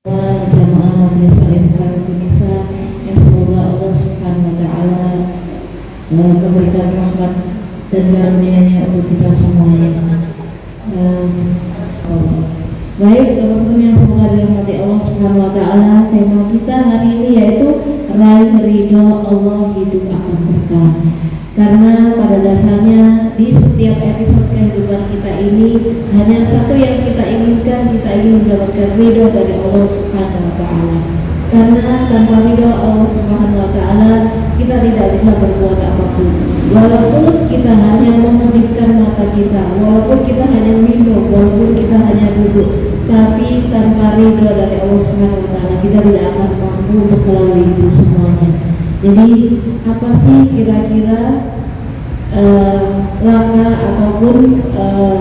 Jamaah Majelis Taklim Indonesia yang semoga Allah Subhanahu wa Ta'ala memberikan rahmat dan karunia-Nya untuk kita semuanya. Baik, teman-teman yang semoga dirahmati Allah Subhanahu wa Ta'ala, tema kita hari ini yaitu raih ridho Allah, hidup akan berkah. Karena pada dasarnya di setiap episode kehidupan kita ini hanya satu yang kita inginkan, kita ingin mendapatkan ridho dari Allah Subhanahu wa Ta'ala. Karena tanpa ridho Allah Subhanahu wa Ta'ala kita tidak bisa berbuat apapun. Walaupun kita hanya memedipkan mata kita, walaupun kita hanya minum, walaupun kita hanya duduk, tapi tanpa ridho dari Allah Subhanahu wa Ta'ala kita tidak akan mampu untuk melalui itu semuanya. Jadi apa sih kira-kira langkah ataupun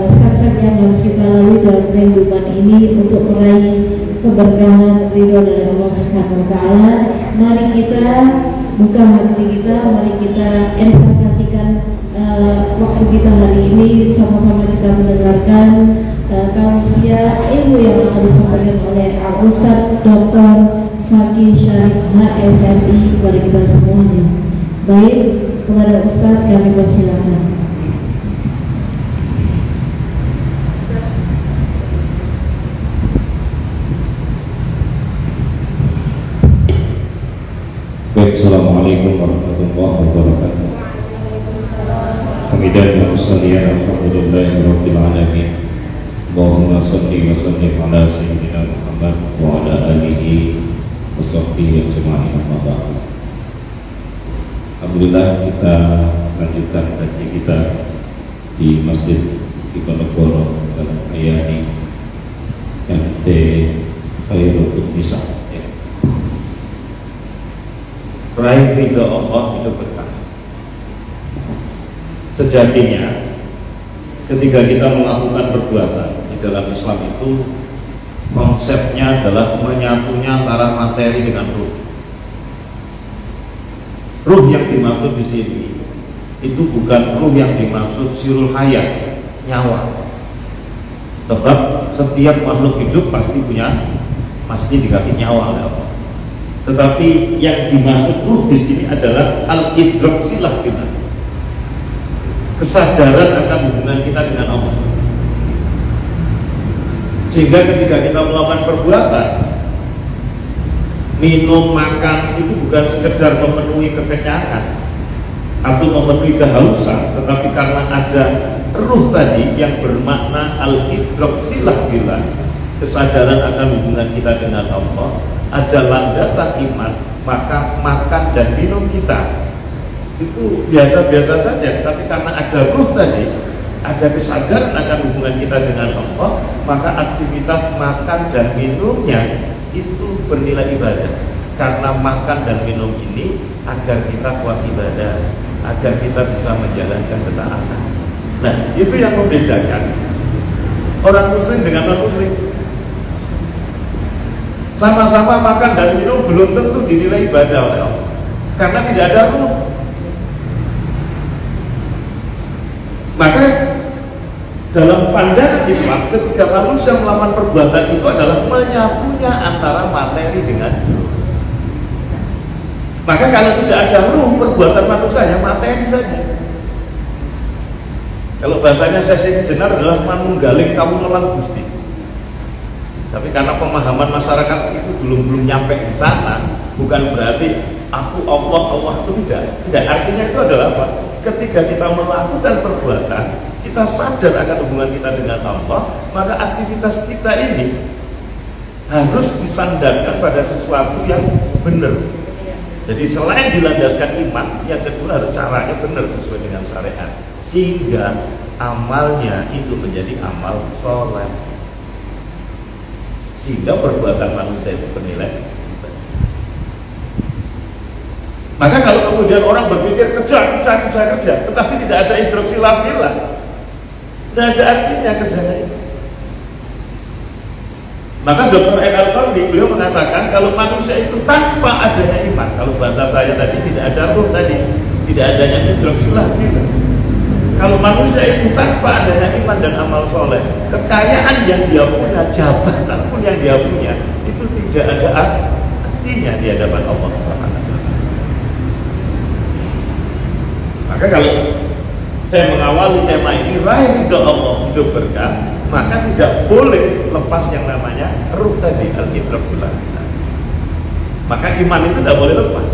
step-step yang harus kita lalui dalam kehidupan ini untuk meraih keberkahan ridho dari Allah Subhanahu wa Ta'ala? Mari kita buka hati kita, mari kita investasikan waktu kita hari ini, sama-sama kita mendengarkan tausiah ilmu yang akan disampaikan oleh Al-Ustaz Dr. Fakih Syarif HSMI kepada kita semuanya. Baik, kepada Ustaz kami persilakan. Baik, Assalamualaikum warahmatullahi wabarakatuh. Hamidan wa salliyan alhamdulillahi rabbil alamin. Allahumma shalli wa sallim ala sayyidina Muhammad wa ala alihi wa sahbihi ajma'in, amma ba'd. Alhamdulillah, kita lanjutkan kaji kita di Masjid Diponegoro dalam Ayani MT Khairul Nisa. Raih ridho Allah, hidup berkah. Sejatinya ketika kita melakukan perbuatan di dalam Islam itu konsepnya adalah menyatunya antara materi dengan ruh. Ruh yang dimaksud di sini itu bukan ruh yang dimaksud sirul hayat, nyawa. Sebab setiap makhluk hidup pasti dikasih nyawa oleh Allah. Tetapi yang dimaksud ruh di sini adalah al-idrak silah kita, kesadaran akan hubungan kita dengan Allah. Sehingga ketika kita melakukan perbuatan, minum, makan, itu bukan sekedar memenuhi kekenyangan atau memenuhi kehausan, tetapi karena ada ruh tadi yang bermakna al-idrak silah kita, kesadaran akan hubungan kita dengan Allah, ada landasan iman, maka makan dan minum kita itu biasa-biasa saja. Tapi karena ada ruh tadi, ada kesadaran akan hubungan kita dengan Allah, maka aktivitas makan dan minumnya itu bernilai ibadah. Karena makan dan minum ini agar kita kuat ibadah, agar kita bisa menjalankan ketaatan. Nah, itu yang membedakan orang muslim dengan non muslim. Sama-sama makan dan minum belum tentu dinilai ibadah oleh Allah, karena tidak ada ruh. Maka dalam pandangan Islam, ketika manusia melakukan perbuatan itu adalah menyatunya antara materi dengan ruh. Maka kalau tidak ada ruh, perbuatan manusia hanya materi saja. Kalau bahasanya sesi jenar adalah manunggaling kamu lawan Gusti. Tapi karena pemahaman masyarakat itu belum nyampe di sana, bukan berarti aku Allah itu tidak. Artinya itu adalah apa? Ketika kita melakukan perbuatan, kita sadar akan hubungan kita dengan Allah, maka aktivitas kita ini harus disandarkan pada sesuatu yang benar. Jadi selain dilandaskan iman, yang kedua harus caranya benar sesuai dengan syariat, sehingga amalnya itu menjadi amal soleh, sehingga perbuatan manusia itu bernilai. Maka kalau kemudian orang berpikir kerja, tetapi tidak ada instruksi lapilah, tidak ada artinya kerjanya itu. Maka Dr. Eckhart Tolle beliau mengatakan kalau manusia itu tanpa adanya iman, kalau bahasa saya tadi tidak ada ruh tadi, tidak adanya instruksi lapilah. Kalau manusia itu tanpa adanya iman dan amal soleh, kekayaan yang dia punya, jabatan pun yang dia punya, itu tidak ada artinya di hadapan Allah Subhanahu wa taala. Maka kalau saya mengawali tema ini raih ridho Allah, hidup berkah, maka tidak boleh lepas yang namanya ruh tadi, al-idrak silahillah. Maka iman itu tidak boleh lepas.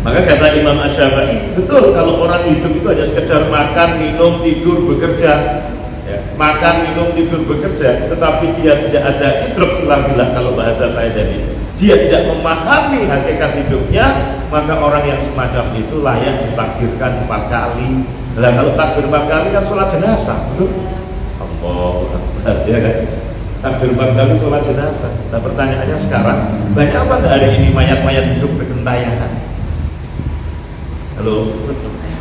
Maka kata Imam Asy-Syafi'i, betul kalau orang hidup itu hanya sekedar makan, minum, tidur, bekerja, ya, makan, minum, tidur, bekerja, tetapi dia tidak ada idrak silahillah, kalau bahasa saya tadi, dia tidak memahami hakikat hidupnya, maka orang yang semacam itu layak ditakbirkan 4 kali. Nah, kalau takbir 4 kali kan sholat jenazah, betul? Allah, ya kan? Takbir 4 kali sholat jenazah. Nah, pertanyaannya sekarang, banyak apa enggak hari ini mayat-mayat hidup bergentayangan? Halo?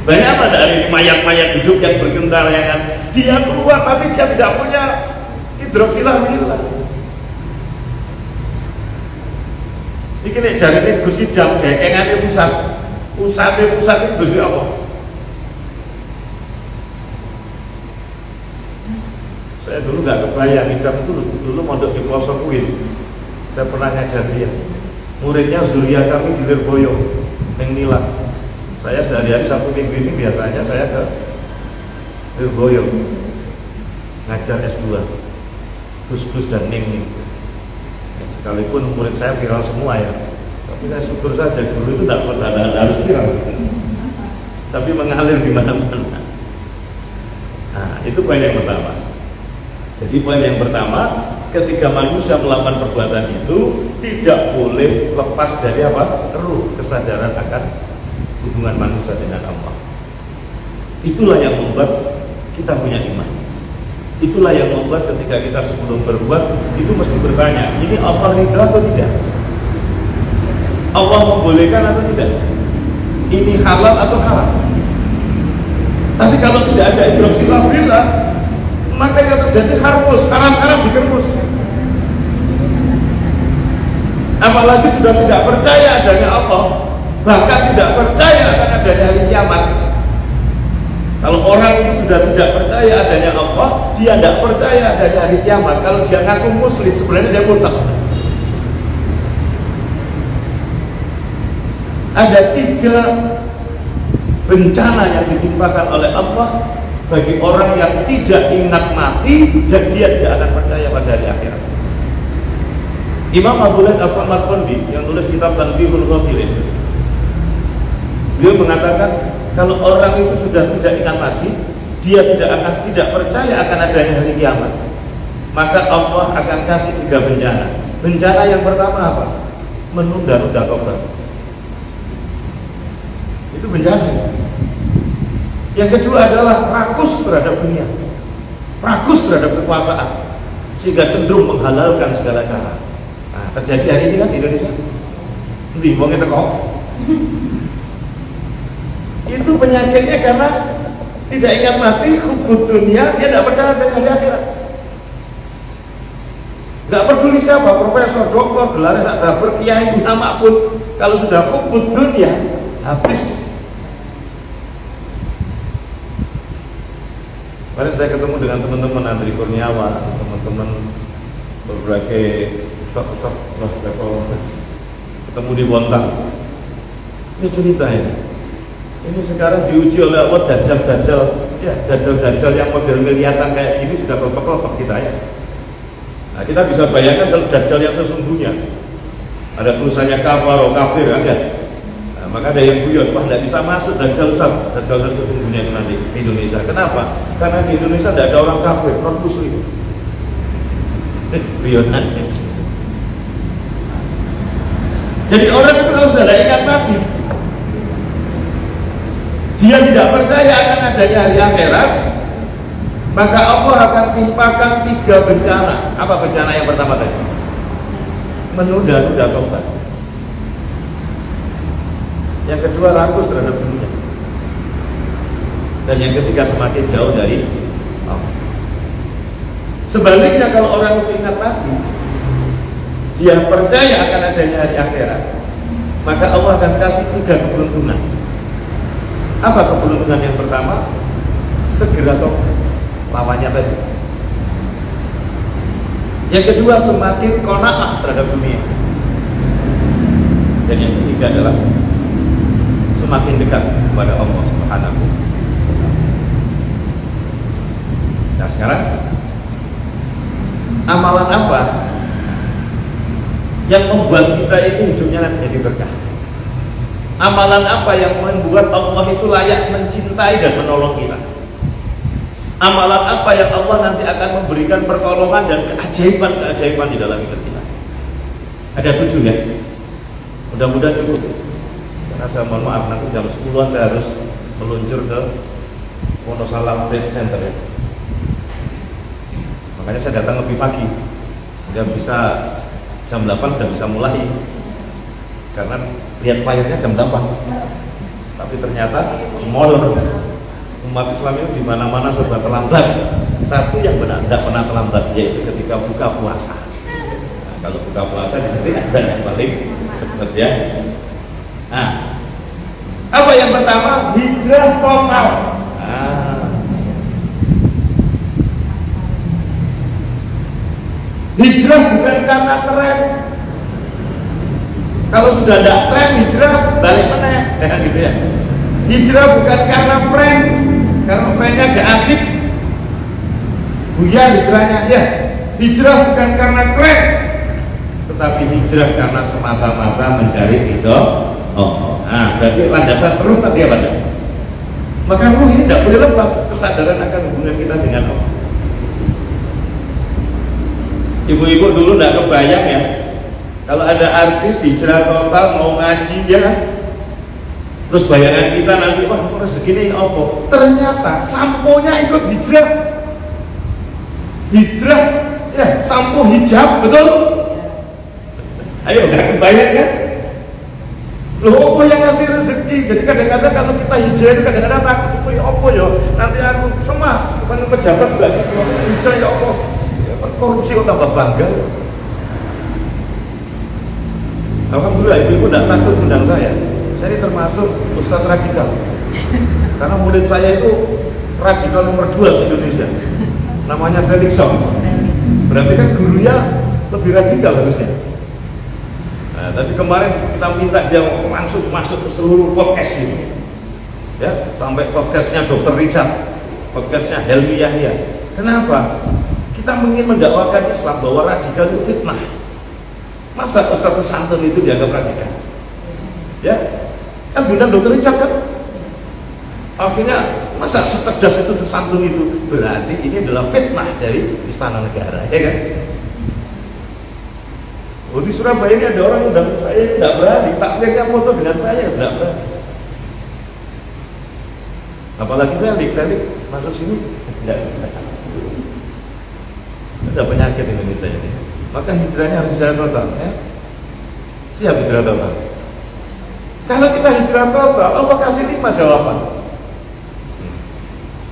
Banyak apa enggak hari ini mayat-mayat hidup yang bergentayangan? Dia keluar tapi dia tidak punya idrak silahillah. Iki nek jarine Gus Idam gekengane pusat itu Gus apa? Saya dulu nggak kebayang, Idam itu dulu mondok di pelosok UIN. Saya pernah ngajar dia. Muridnya Zulia kami di Lirboyo, Neng Nila. Saya sehari-hari Sabtu Minggu ini biasanya saya ke Lirboyo ngajar S2, Gus dan Neng. Sekalipun murid saya viral semua ya, tapi saya syukur saja dulu itu tidak pernah harus viral, tapi mengalir di mana-mana. Nah, itu poin yang pertama. Jadi poin yang pertama, ketika manusia melakukan perbuatan itu tidak boleh lepas dari apa? Ruh, kesadaran akan hubungan manusia dengan Allah. Itulah yang membuat kita punya iman. Itulah yang membuat ketika kita sebelum berbuat itu mesti bertanya, ini Allah ridha atau tidak? Allah membolehkan atau tidak? Ini halal atau haram? Tapi kalau tidak ada idrak silahillah, maka yang terjadi harmus, haram-haram dikermus. Apalagi sudah tidak percaya adanya Allah, bahkan tidak percaya akan adanya hari kiamat. Kalau orang itu sudah tidak percaya adanya Allah, dia tidak percaya adanya hari kiamat. Kalau dia ngaku muslim, sebenarnya dia murtad. Ada 3 bencana yang ditimpakan oleh Allah bagi orang yang tidak ingat mati dan dia tidak akan percaya pada hari akhirat. Imam Abu Laith As-Samarqandi yang nulis kitab Tanbihul Ghafilin, beliau mengatakan, kalau orang itu sudah tidak ingat mati, dia tidak percaya akan adanya hari kiamat, maka Allah akan kasih 3 bencana. Bencana yang pertama apa? Menunda-nunda tobat. Itu bencana. Yang kedua adalah rakus terhadap dunia, rakus terhadap kekuasaan, sehingga cenderung menghalalkan segala cara. Nah, terjadi hari ini kan di Indonesia. Nanti wong itu kok. Itu penyakitnya karena tidak ingat mati, hubud dunia, dia tidak percaya dengan hari akhirat. Tidak peduli siapa, profesor, doktor, gelarnya tak berkiai, nama pun, kalau sudah hubud dunia, habis. Kemarin saya ketemu dengan teman-teman Andri Kurniawan, teman-teman berbagai ustaz-ustaz level, ketemu di Bontang. Ini cerita ini. Ini sekarang diuji oleh Allah dajjal-dajjal, ya dajjal-dajjal yang model miliatan kayak gini sudah kelompok-kelompok kita ya. Nah, kita bisa bayangkan kalau dajjal yang sesungguhnya ada tulisannya kafir kan ya. Nah, maka ada yang guyon, wah tidak bisa masuk dajjal sesungguhnya nanti di Indonesia. Kenapa? Karena di Indonesia tidak ada orang kafir, non muslim. Guyonan. Jadi orang itu kalau sudah ingat mati, dia tidak percaya akan adanya hari akhirat, maka Allah akan timpakan 3 bencana. Apa bencana yang pertama tadi? Menunda-nunda tobat. Yang kedua rakus terhadap dunia. Dan yang ketiga semakin jauh dari Allah. Sebaliknya kalau orang itu ingat mati, dia percaya akan adanya hari akhirat, maka Allah akan kasih 3 keberuntungan. Apa keberuntungan yang pertama? Segera tobat. Lawannya tadi. Yang kedua, semakin qanaah terhadap dunia. Dan yang ketiga adalah semakin dekat kepada Allah Subhanahu. Nah sekarang, amalan apa yang membuat kita itu hidupnya nanti jadi berkah? Amalan apa yang membuat Allah itu layak mencintai dan menolong kita? Amalan apa yang Allah nanti akan memberikan pertolongan dan keajaiban-keajaiban di dalam hidup kita? Ada 7 ya? Mudah-mudahan cukup. Karena saya mohon maaf, nanti jam 10-an saya harus meluncur ke Wonosalam Trade Center ya. Makanya saya datang lebih pagi, sehingga bisa jam 8 sudah bisa mulai. Karena lihat flyernya jam 8, tapi ternyata molor. Umat Islam itu di mana-mana serba terlambat. Satu yang benar tidak pernah terlambat, yaitu ketika buka puasa. Nah, kalau buka puasa jadi ada yang paling cepat ya. Nah, apa yang pertama? Hijrah total. Nah, hijrah bukan karena keren. Kalau sudah tidak keren, hijrah balik meneh, gitu ya. Hijrah bukan karena friend, karena friendnya gak asik, buyar hijrahnya ya. Hijrah bukan karena keren, tetapi hijrah karena semata-mata mencari ridho Allah. Nah, berarti landasan ruh tadi apa? Maka ruh ini tidak boleh lepas kesadaran akan hubungan kita dengan Allah. Ibu-ibu dulu tidak kebayang ya, kalau ada artis hijrah total mau ngaji ya, terus bayangan kita nanti, wah rezeki ini apa? Ternyata samponya ikut hijrah. Hijrah ya, sampo hijab, betul? Ayo, nggak kebayang kan? Loh, apa yang ngasih rezeki? Jadi kadang-kadang kalau kita hijrah itu kadang-kadang takut, ya apa ya? Nanti aku sama pejabat juga gitu, hijrah ya apa? Korupsi kok tambah bangga. Alhamdulillah ibu-ibu tidak takut undang saya. Saya ini termasuk ustadz radikal. Karena murid saya itu radikal nomor 2 di Indonesia. Namanya Felixson. Berarti kan gurunya lebih radikal harusnya. Nah, tapi kemarin kita minta dia masuk ke seluruh podcast ini. Ya, sampai podcastnya Dr. Richard, podcastnya Helmi Yahya. Kenapa? Kita ingin mendakwakan Islam bahwa radikal itu fitnah. Masa Ustaz sesantun itu dianggap radikal? Ya, kan diundang Dr. Richard kan? Akhirnya masa secerdas itu sesantun itu? Berarti ini adalah fitnah dari istana negara, ya kan? Oh, di Surabaya ini ada orang undang saya tidak berani, takbirnya foto dengan saya tidak berani. Apalagi Felix masuk sini tidak bisa. Ada penyakit Indonesia ini. Maka hijrahnya harus hijrah total ya. Siap hijrah total. Kalau kita hijrah total, Allah kasih 5 jawaban.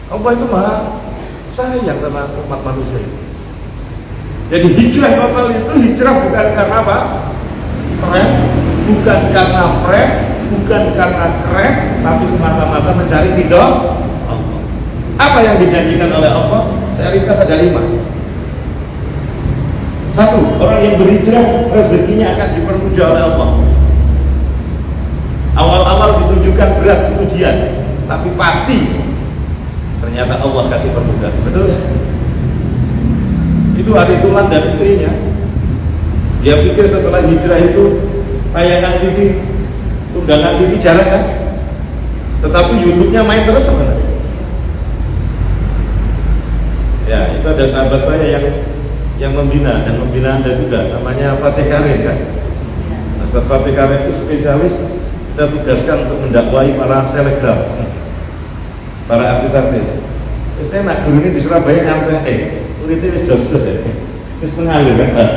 Allah itu maha sayang sama umat manusia. Jadi hijrah total itu hijrah bukan karena apa? Keren, bukan karena friend, bukan karena keren, tapi semata-mata mencari ridho Allah. Apa yang dijanjikan oleh Allah? Saya ringkas ada 5. 1, orang yang berhijrah rezekinya akan dipermudah oleh Allah. Awal-awal ditujukan berat ujian, tapi pasti ternyata Allah kasih permudahan. Betul ya? Itu hari Tulan dan istrinya. Dia pikir setelah hijrah itu tayangan TV, undangan TV jarang kan? Tetapi YouTube-nya main terus sebenarnya. Ya, itu ada sahabat saya yang membina dan membina Anda juga, namanya Fatih Karim kan. Ustaz Fatih Karim itu spesialis, kita tugaskan untuk mendakwai para selebgram, para artis-artis. Saya nak guru ini di Surabaya nyampe, muridnya wis jos-jos ya, wis pengalir kan.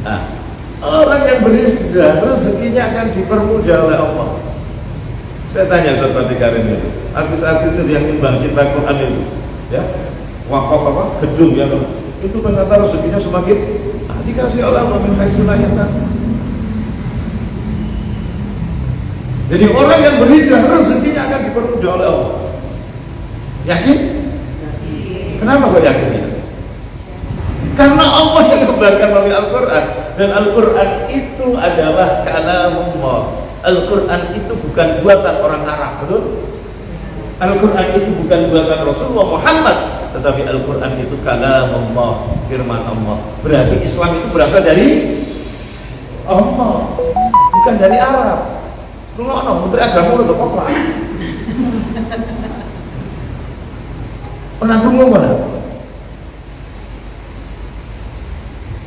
Nah, orang yang berhijrah rezekinya akan dipermudah oleh Allah. Saya tanya Ustaz Fatih Karim itu, artis-artis itu yang nyumbang Cinta Quran itu, ya. Wakaf apa? Gedung ya, itu ternyata rezekinya semakin dikasih Allah min haitsu la yahtasib. Jadi orang yang berhijrah rezekinya akan dipermudah oleh Allah. Yakin? Kenapa kok yakin? Karena Allah yang kabarkan melalui Al-Quran, dan Al-Quran itu adalah kalamullah. Al-Quran itu bukan buatan orang Arab, betul? Al-Quran itu bukan buatan Rasulullah Muhammad, tetapi Al-Quran itu kalamullah, firman Allah. Berarti Islam itu berasal dari Allah, bukan dari Arab. Menteri Agama udah apa? Pernah bingung mana?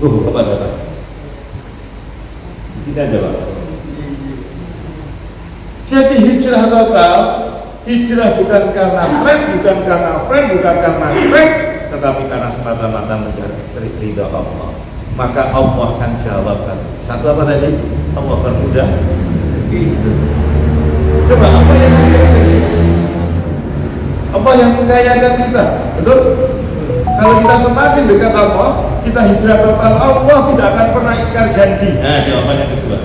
Apa datang? Di sini aja Pak. Jadi hijrah total, hijrah bukan karena friend, bukan karena friend, tetapi karena semata-mata mencari ridha Allah. Maka Allah akan jawabkan. Satu apa tadi? Allah bermudah. Coba apa yang masih apa yang mengayakan kita? Betul? Kalau kita semakin dekat Allah, kita hijrah total, Allah tidak akan pernah ingkar janji. Nah, jawabannya kedua,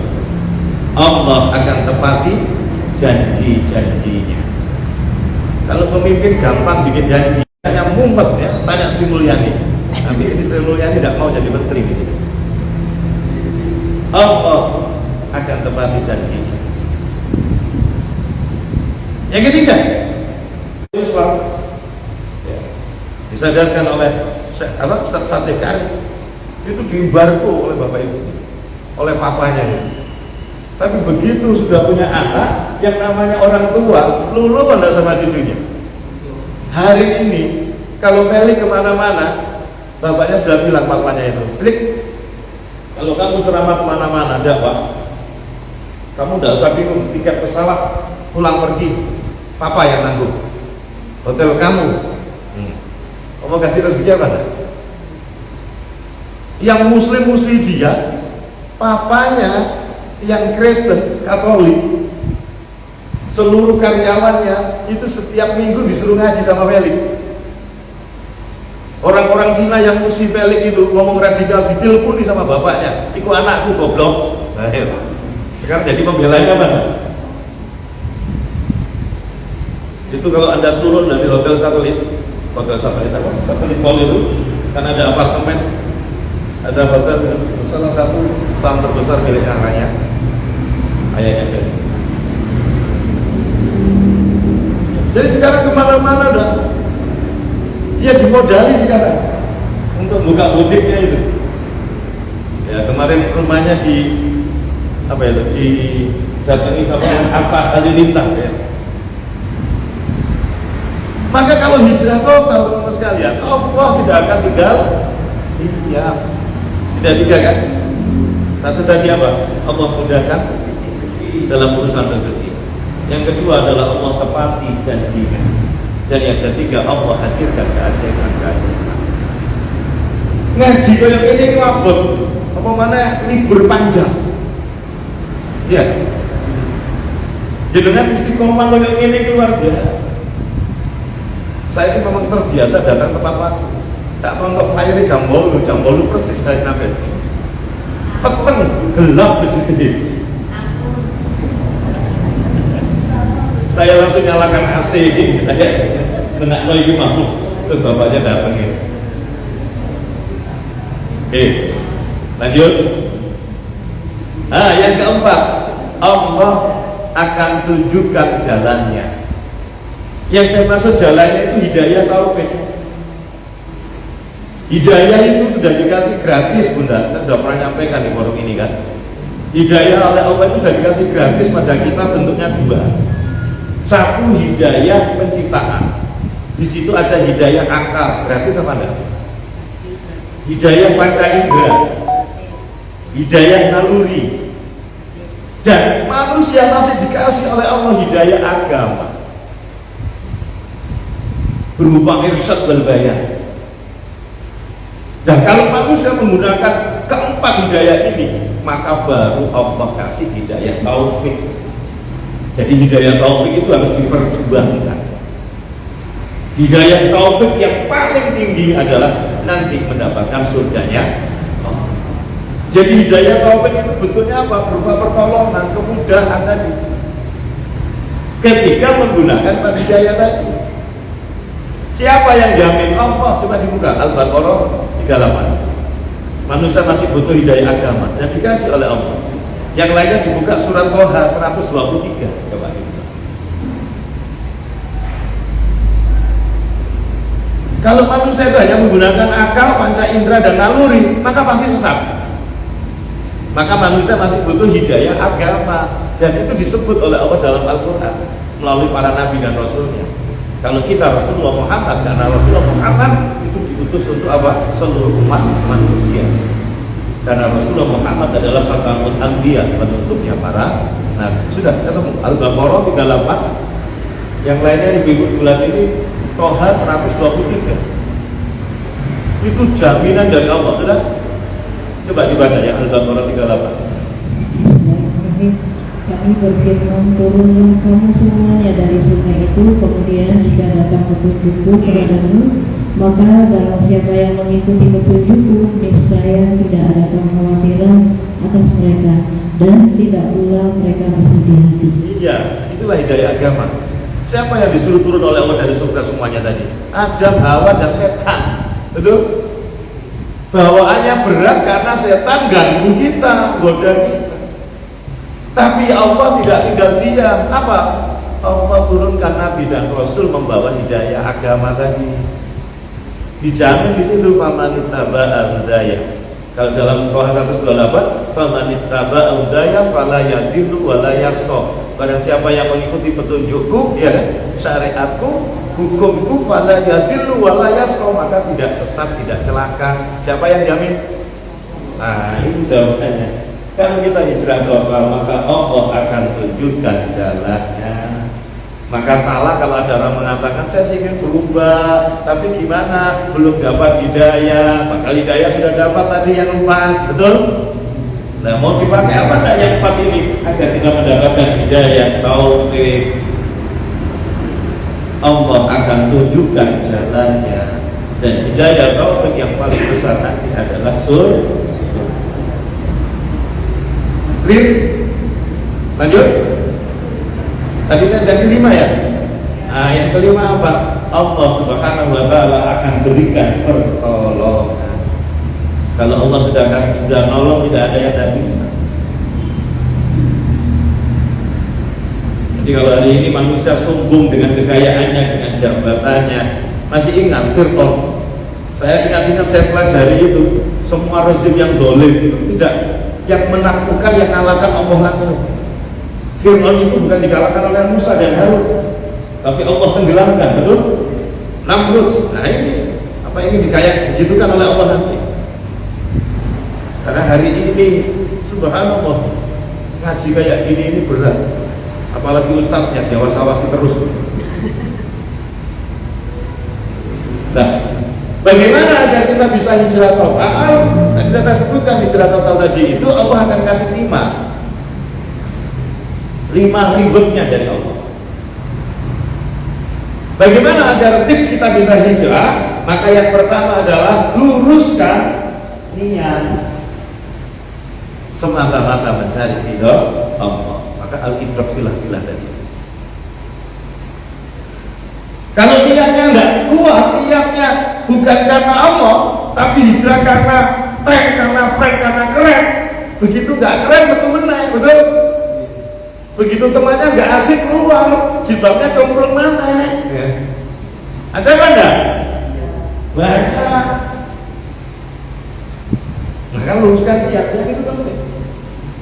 Allah akan tepati janji-janjinya. Kalau pemimpin gampang bikin janji, hanya mumet ya, tanya Sri Mulyani. Habis ini Sri Mulyani tidak mau jadi menteri gitu. Allah akan tepati janjinya. Yang ketiga, Islam ya, disadarkan oleh Ustaz Fatih Karim itu diembargo oleh bapak ibu, oleh papanya ya. Tapi begitu sudah punya anak yang namanya orang tua, lulu pada sama cucunya. Hari ini kalau Felix kemana-mana, bapaknya sudah bilang papanya itu, Felix, kalau kamu ceramah kemana-mana, dakwah, kamu tidak usah bingung, tiket pesawat pulang pergi, papa yang nanggung, hotel kamu, kamu kasih rezeki apa? Yang muslim dia, papanya yang Kristen Katolik, seluruh karyawannya itu setiap minggu disuruh ngaji sama Felix. Orang-orang Cina yang musuh Felix itu ngomong radikal, diteleponi sama bapaknya, itu anakku goblok. Nah, sekarang jadi pembelanya mana? Itu kalau Anda turun dari hotel satelit apa? Satelit Mall itu kan ada apartemen, ada hotel, salah satu saham terbesar milik anaknya, ayahnya Felix. Jadi sekarang kemana-mana udah dia dimodali sekarang untuk buka butiknya itu. Ya kemarin rumahnya di apa itu didatangi sama apa Halilintar ya. Maka kalau hijrah total teman sekalian, Allah tidak akan tinggal diam. Sudah tiga kan? Satu tadi apa? Allah mudahkan dalam urusan rezeki. Yang kedua adalah Allah tepati janjinya. Dan yang ketiga Allah hadirkan keajaiban-keajaiban. Ngaji kayak ini ngabut, apa mana libur panjang. Ya. Jenengan istiqomah kayak ini luar biasa. Saya itu memang terbiasa datang tepat waktu. Tak mau untuk fire jam 8 persis saya sampai sini. Peteng gelap di sini. Saya langsung nyalakan AC, saya benak lagi mampu. Terus bapaknya datang ya. Oke, lanjut. Yang keempat, Allah akan tunjukkan jalannya. Yang saya maksud jalannya itu hidayah taufik. Hidayah itu sudah dikasih gratis, Bunda. Kita sudah pernah nyampaikan di forum ini kan. Hidayah oleh Allah itu sudah dikasih gratis pada kita, bentuknya dua. Satu hidayah penciptaan. Di situ ada hidayah akal, gratis apa enggak? Hidayah panca indera, hidayah naluri. Dan manusia masih dikasih oleh Allah hidayah agama, berupa irsyad wal bayan. Dan kalau manusia menggunakan keempat hidayah ini, maka baru Allah kasih hidayah taufik. Jadi hidayah taufik itu harus diperjuangkan. Hidayah taufik yang paling tinggi adalah nanti mendapatkan surganya Allah. Jadi hidayah taufik itu bentuknya apa? Berupa pertolongan, kemudahan tadi. Ketika menggunakan hidayah tadi. Siapa yang jamin? Allah. Coba dibuka Al-Baqarah 38. manusia masih butuh hidayah agama dan dikasih oleh Allah. Yang lainnya dibuka surat Toha 123. Coba. Kalau manusia itu hanya menggunakan akal, panca indera dan naluri, maka pasti sesat. Maka manusia masih butuh hidayah agama, dan itu disebut oleh Allah dalam Al-Quran melalui para nabi dan rasulnya. Kalau kita Rasulullah Muhammad, karena Rasulullah Muhammad itu diutus untuk apa? Seluruh umat manusia. Karena Rasulullah Muhammad adalah khatamul anbiya, penutupnya para nabi. Sudah ketemu Al-Baqarah 38. Yang lainnya di ibu sebelah sini Toha 123. Itu jaminan dari Allah. Sudah? Coba dibaca ya Al-Baqarah 38. Bismillahirrahmanirrahim. Kami berfirman, turunlah kamu semuanya dari sungai itu, kemudian jika datang petunjukku kepadamu, maka barang siapa yang mengikuti petunjukku, niscaya tidak ada kekhawatiran atas mereka, dan tidak pula mereka bersedih hati. Iya, itulah hidayah agama. Siapa yang disuruh turun oleh Allah dari surga semuanya tadi? Adam, Hawa, dan setan. Betul? Bawaannya berat karena setan ganggu kita, goda kita. Tapi Allah tidak tinggal diam. Apa? Allah turunkan Nabi dan Rasul membawa hidayah agama tadi. Dijamin di situ famanittaba'a hudaya. Kalau dalam Toha 128, famanittaba'a hudaya fala yadillu wa la yasqa. Barang siapa yang mengikuti petunjukku, ya syariatku, hukumku, fala yadillu wa la yasqa, maka tidak sesat, tidak celaka. Siapa yang jamin? Nah, ini jawabannya. Kalau kita hijrah ke Allah, maka Allah akan tunjukkan jalannya. Maka salah kalau ada orang mengatakan saya ingin berubah, tapi gimana? Belum dapat hidayah. Maka hidayah sudah dapat tadi yang 4, betul? Nah, mau dipakai apa enggak yang 4 ini agar kita mendapatkan hidayah taufik? Allah akan tunjukkan jalannya, dan hidayah taufik yang paling besar nanti adalah surga. Clear? Lanjut. Tadi saya jadi 5 ya. Nah, yang kelima apa? Allah Subhanahu wa ta'ala akan berikan pertolongan. Kalau Allah sudah nolong, tidak ada yang tidak bisa. Jadi kalau hari ini manusia sombong dengan kekayaannya, dengan jabatannya, masih ingat Fir'aun? Saya ingat saya pelajari itu. Semua rezim yang dolim itu tidak yang menaklukkan, yang mengalahkan Allah langsung. Fir'aun itu bukan dikalahkan oleh Musa dan Harun, tapi Allah tenggelamkan, betul? Namrud. Nah ini apa ini digitukan oleh Allah nanti. Karena hari ini subhanallah ngaji kayak gini ini berat, apalagi ustadznya diawas-awasi terus. Nah, bagaimana agar kita bisa hijrah total? Tadi sudah saya sebutkan hijrah total tadi itu Allah akan kasih 5 ribetnya dari Allah. Bagaimana agar tips kita bisa hijrah? Maka yang pertama adalah luruskan niat, semata-mata mencari ridho Allah. Maka al-idrak silah-silah tadi. Kalau niatnya enggak kuat, niatnya bukan karena Allah, tapi hijrah karena tren, karena friend, karena keren. Begitu enggak keren, betul menang, betul? Begitu temannya enggak asik keluar, jilbabnya congkrong mana? Ya. Ada apa enggak? Banyak. Nah, kan luruskan niatnya itu penting.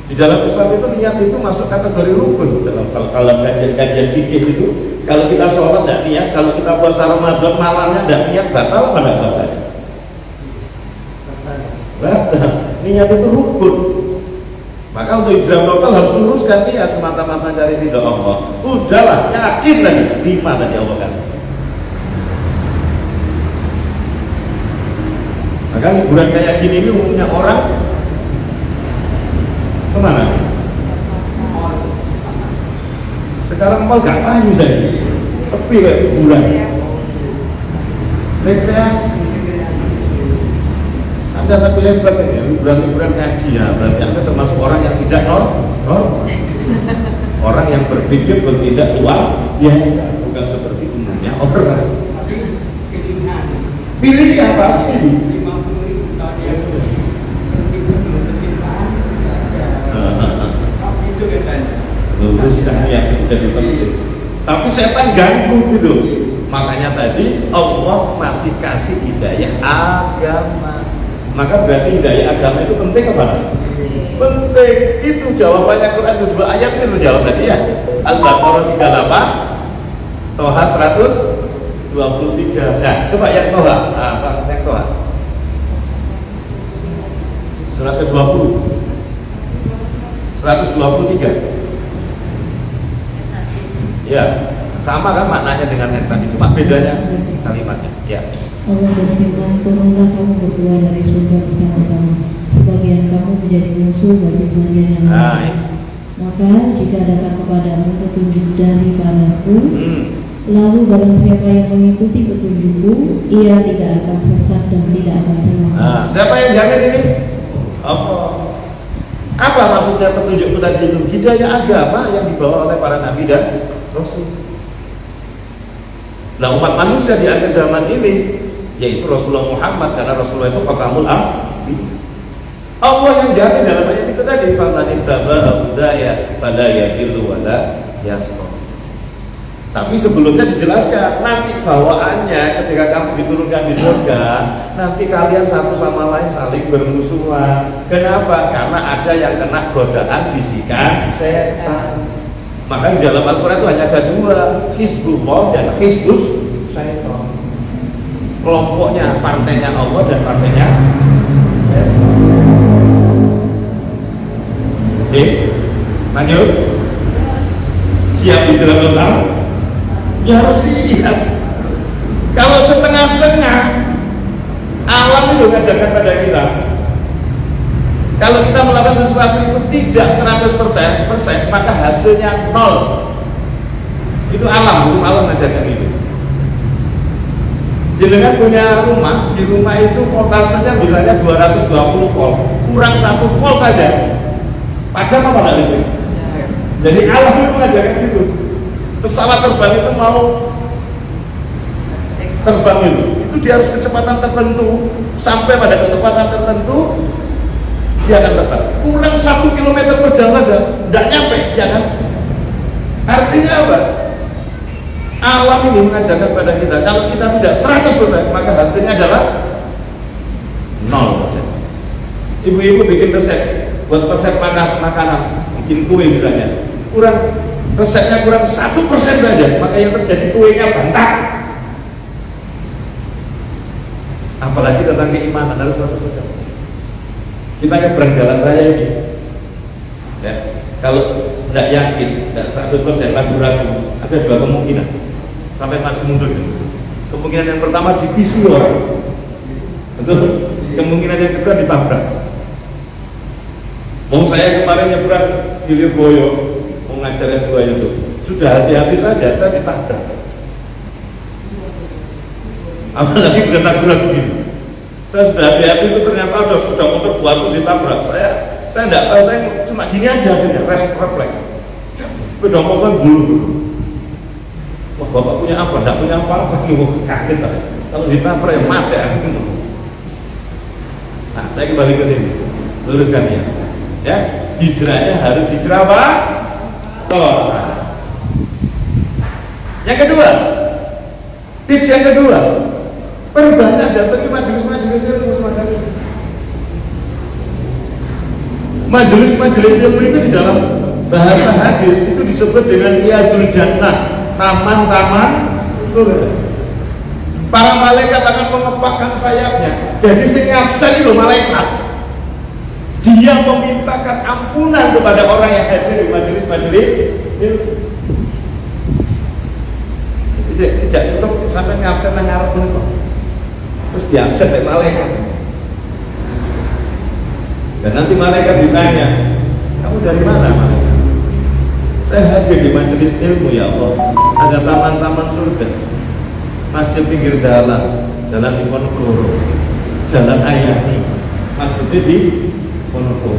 Di dalam Islam itu niat itu masuk kategori rukun. Dalam kajian fikih itu, kalau kita sholat tidak niat, kalau kita puasa Ramadan malamnya tidak niat, batal apa tidak puasanya? Batal. Niat itu rukun. Maka untuk hijrah total harus luruskan niat, semata-mata dari ridho Allah. Udahlah, yakin lagi 5 tadi Allah kasih. Maka liburan kayak gini ini umumnya orang kemana? Sekarang mal gak payu saja, sepi kayak liburan. Rekreasi. Anda tapi hebat ya, liburan ngaji ya. Berarti Anda termasuk orang yang tidak normal. Orang yang berpikir bertindak luar biasa, bukan seperti umumnya orang. Pilih yang pasti. manusianya itu jadi penting. Tapi setan ganggu gitu. Makanya tadi Allah masih kasih hidayah agama. Maka berarti hidayah agama itu penting apa? Penting. Itu jawabannya Quran itu 2 ayat itu jawab tadi ya. Al-Baqarah 38, Toha 123. Nah, coba yang Toha. Nah, yang Toha. Surat ke-20. 123. Ya, sama kan maknanya dengan yang tadi, cuma bedanya kalimatnya. Ya. Allah berfirman, turunlah kamu berdua dari surga bersama-sama, sebagian kamu menjadi musuh bagi sebagian yang lain. Maka jika datang kepadamu petunjuk dari padaku, lalu barang siapa yang mengikuti petunjukku, ia tidak akan sesat dan tidak akan celaka. Siapa yang jamin ini? Apa maksudnya petunjukku tadi itu? Hidayah agama yang dibawa oleh para nabi dan Rasul. Nah, umat manusia di akhir zaman ini yaitu Rasulullah Muhammad, karena Rasulullah itu khatamul anbiya. Allah yang jamin dalam ayat itu tadi, faman ittaba'a hudaya fala yadhillu wala yashqa. Tapi sebelumnya dijelaskan nanti bawaannya ketika kamu diturunkan di surga, nanti kalian satu sama lain saling bermusuhan. Kenapa? Karena ada yang kena godaan bisikan setan. Maka di dalam Al-Quran itu hanya ada 2, Hizbullah dan Hizbus Syaitan. Kelompoknya, partainya Allah dan partainya setan. Oke, lanjut. Siap di dalam total? Ya harus siap. Kalau setengah-setengah, alam itu ngajarkan pada kita. Kalau kita melakukan sesuatu itu tidak 100%, maka hasilnya 0. Itu alam, hukum alam ngajarkan itu. Jenengan punya rumah, di rumah itu voltasenya misalnya 220 volt, kurang 1 volt saja, padam apa enggak listrik? Jadi alam itu mengajarkan gitu. Pesawat terbang itu mau terbang itu dia harus kecepatan tertentu, sampai pada kecepatan tertentu dia akan terbang. Kurang 1 km per jam saja, tidak nyampe, dia akan. Artinya apa? Alam ini mengajarkan pada kita, kalau kita tidak 100%, maka hasilnya adalah 0%. Ibu-ibu bikin resep, buat resep makanan, bikin kue misalnya, resepnya kurang 1% saja, maka yang terjadi kuenya bantak. Apalagi tentang keimanan harus 100%. Kita nyebrang jalan raya ini, ya, kalau tidak yakin, tidak 100% ragu-ragu, ada 2 kemungkinan sampai maju mundur. Kemungkinan yang pertama dipisu orang, betul. Kemungkinan yang kedua ditabrak. Saya kemarin nyebrang di Lirboyo, mau ngajar S2 itu, sudah hati-hati saja, saya ditabrak. Apalagi udah ragu-ragu gini. Saya sudah hati-hati itu ternyata sudah motor buatku ditabrak. Saya tidak tahu, saya cuma gini aja, refleks. Sepeda motor bulu. Wah, bapak punya apa? Tidak punya apa-apa. Kaget lah. Kalau ditabrak ya mati ya. Nah, saya kembali ke sini. Luruskan ya. Ya, hijrahnya harus hijrah apa? Yang kedua, tips yang kedua, perbanyak datangi majelis-majelis ilmu semacam ini. Majelis-majelis ilmu itu di dalam bahasa hadis itu disebut dengan riyadul jannah, taman-taman surga. Para malaikat akan mengepakkan sayapnya. Jadi sing ngabsen itu malaikat. Dia memintakan ampunan kepada orang yang hadir di majelis-majelis ilmu. Tidak cukup sampai ngabsen nang ngarep niku. Terus diabsen oleh malaikat. Dan nanti malaikat ditanya, kamu dari mana malaikat? Saya hadir di majelis ilmu ya Allah. Ada taman-taman surga, masjid pinggir jalan, jalan di Ponorogo, jalan Ayani, masjidnya di Ponorogo.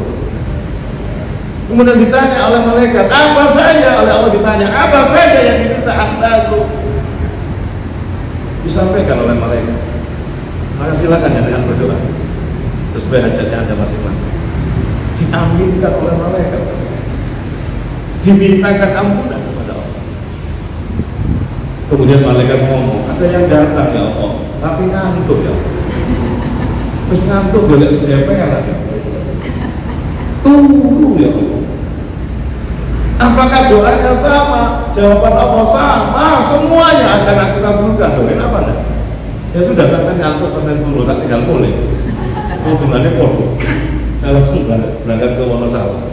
Kemudian ditanya oleh malaikat, apa saja? Oleh Allah ditanya, apa saja yang diminta Anda? Disampaikan oleh malaikat. Maka silakan ya dengan berdoa sesuai hajatnya Anda masing-masing. Diaminkan oleh malaikat. dimintakan ampunan kepada Allah. Kemudian malaikat ngomong, ada yang datang ya Allah, tapi ngantuk ya Allah. Terus ngantuk boleh sedeperan ya Allah. Tunggu ya Allah. Apakah doanya sama? Jawaban Allah sama, semuanya akan aku kabulkan. Kenapa enggak? Ya sudah, sampai ngantuk sampai turu, tak tinggal mulai. Hubungannya podo. Kalau langsung berangkat ke Wonosalam.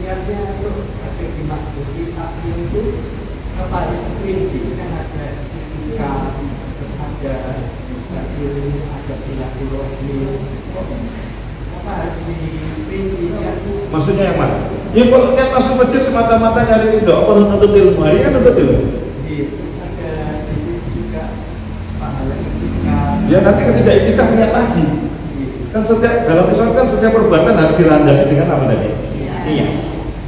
Niatnya itu ada dimaksudi tapi itu apa itu rinci kan ada etika, ada ada silaturahmi. Apa harus dirincinya? Maksudnya yang mana? Ya kalau niat masuk masjid semata-mata nyari itu, apa nuntut ilmu? Hari kan nuntut ilmu. Ada di situ juga pahala etika. Ya nanti ketika kita niat lagi. Kan setiap dalam Islam kan setiap perbuatan harus dilandasi dengan apa tadi? Iya.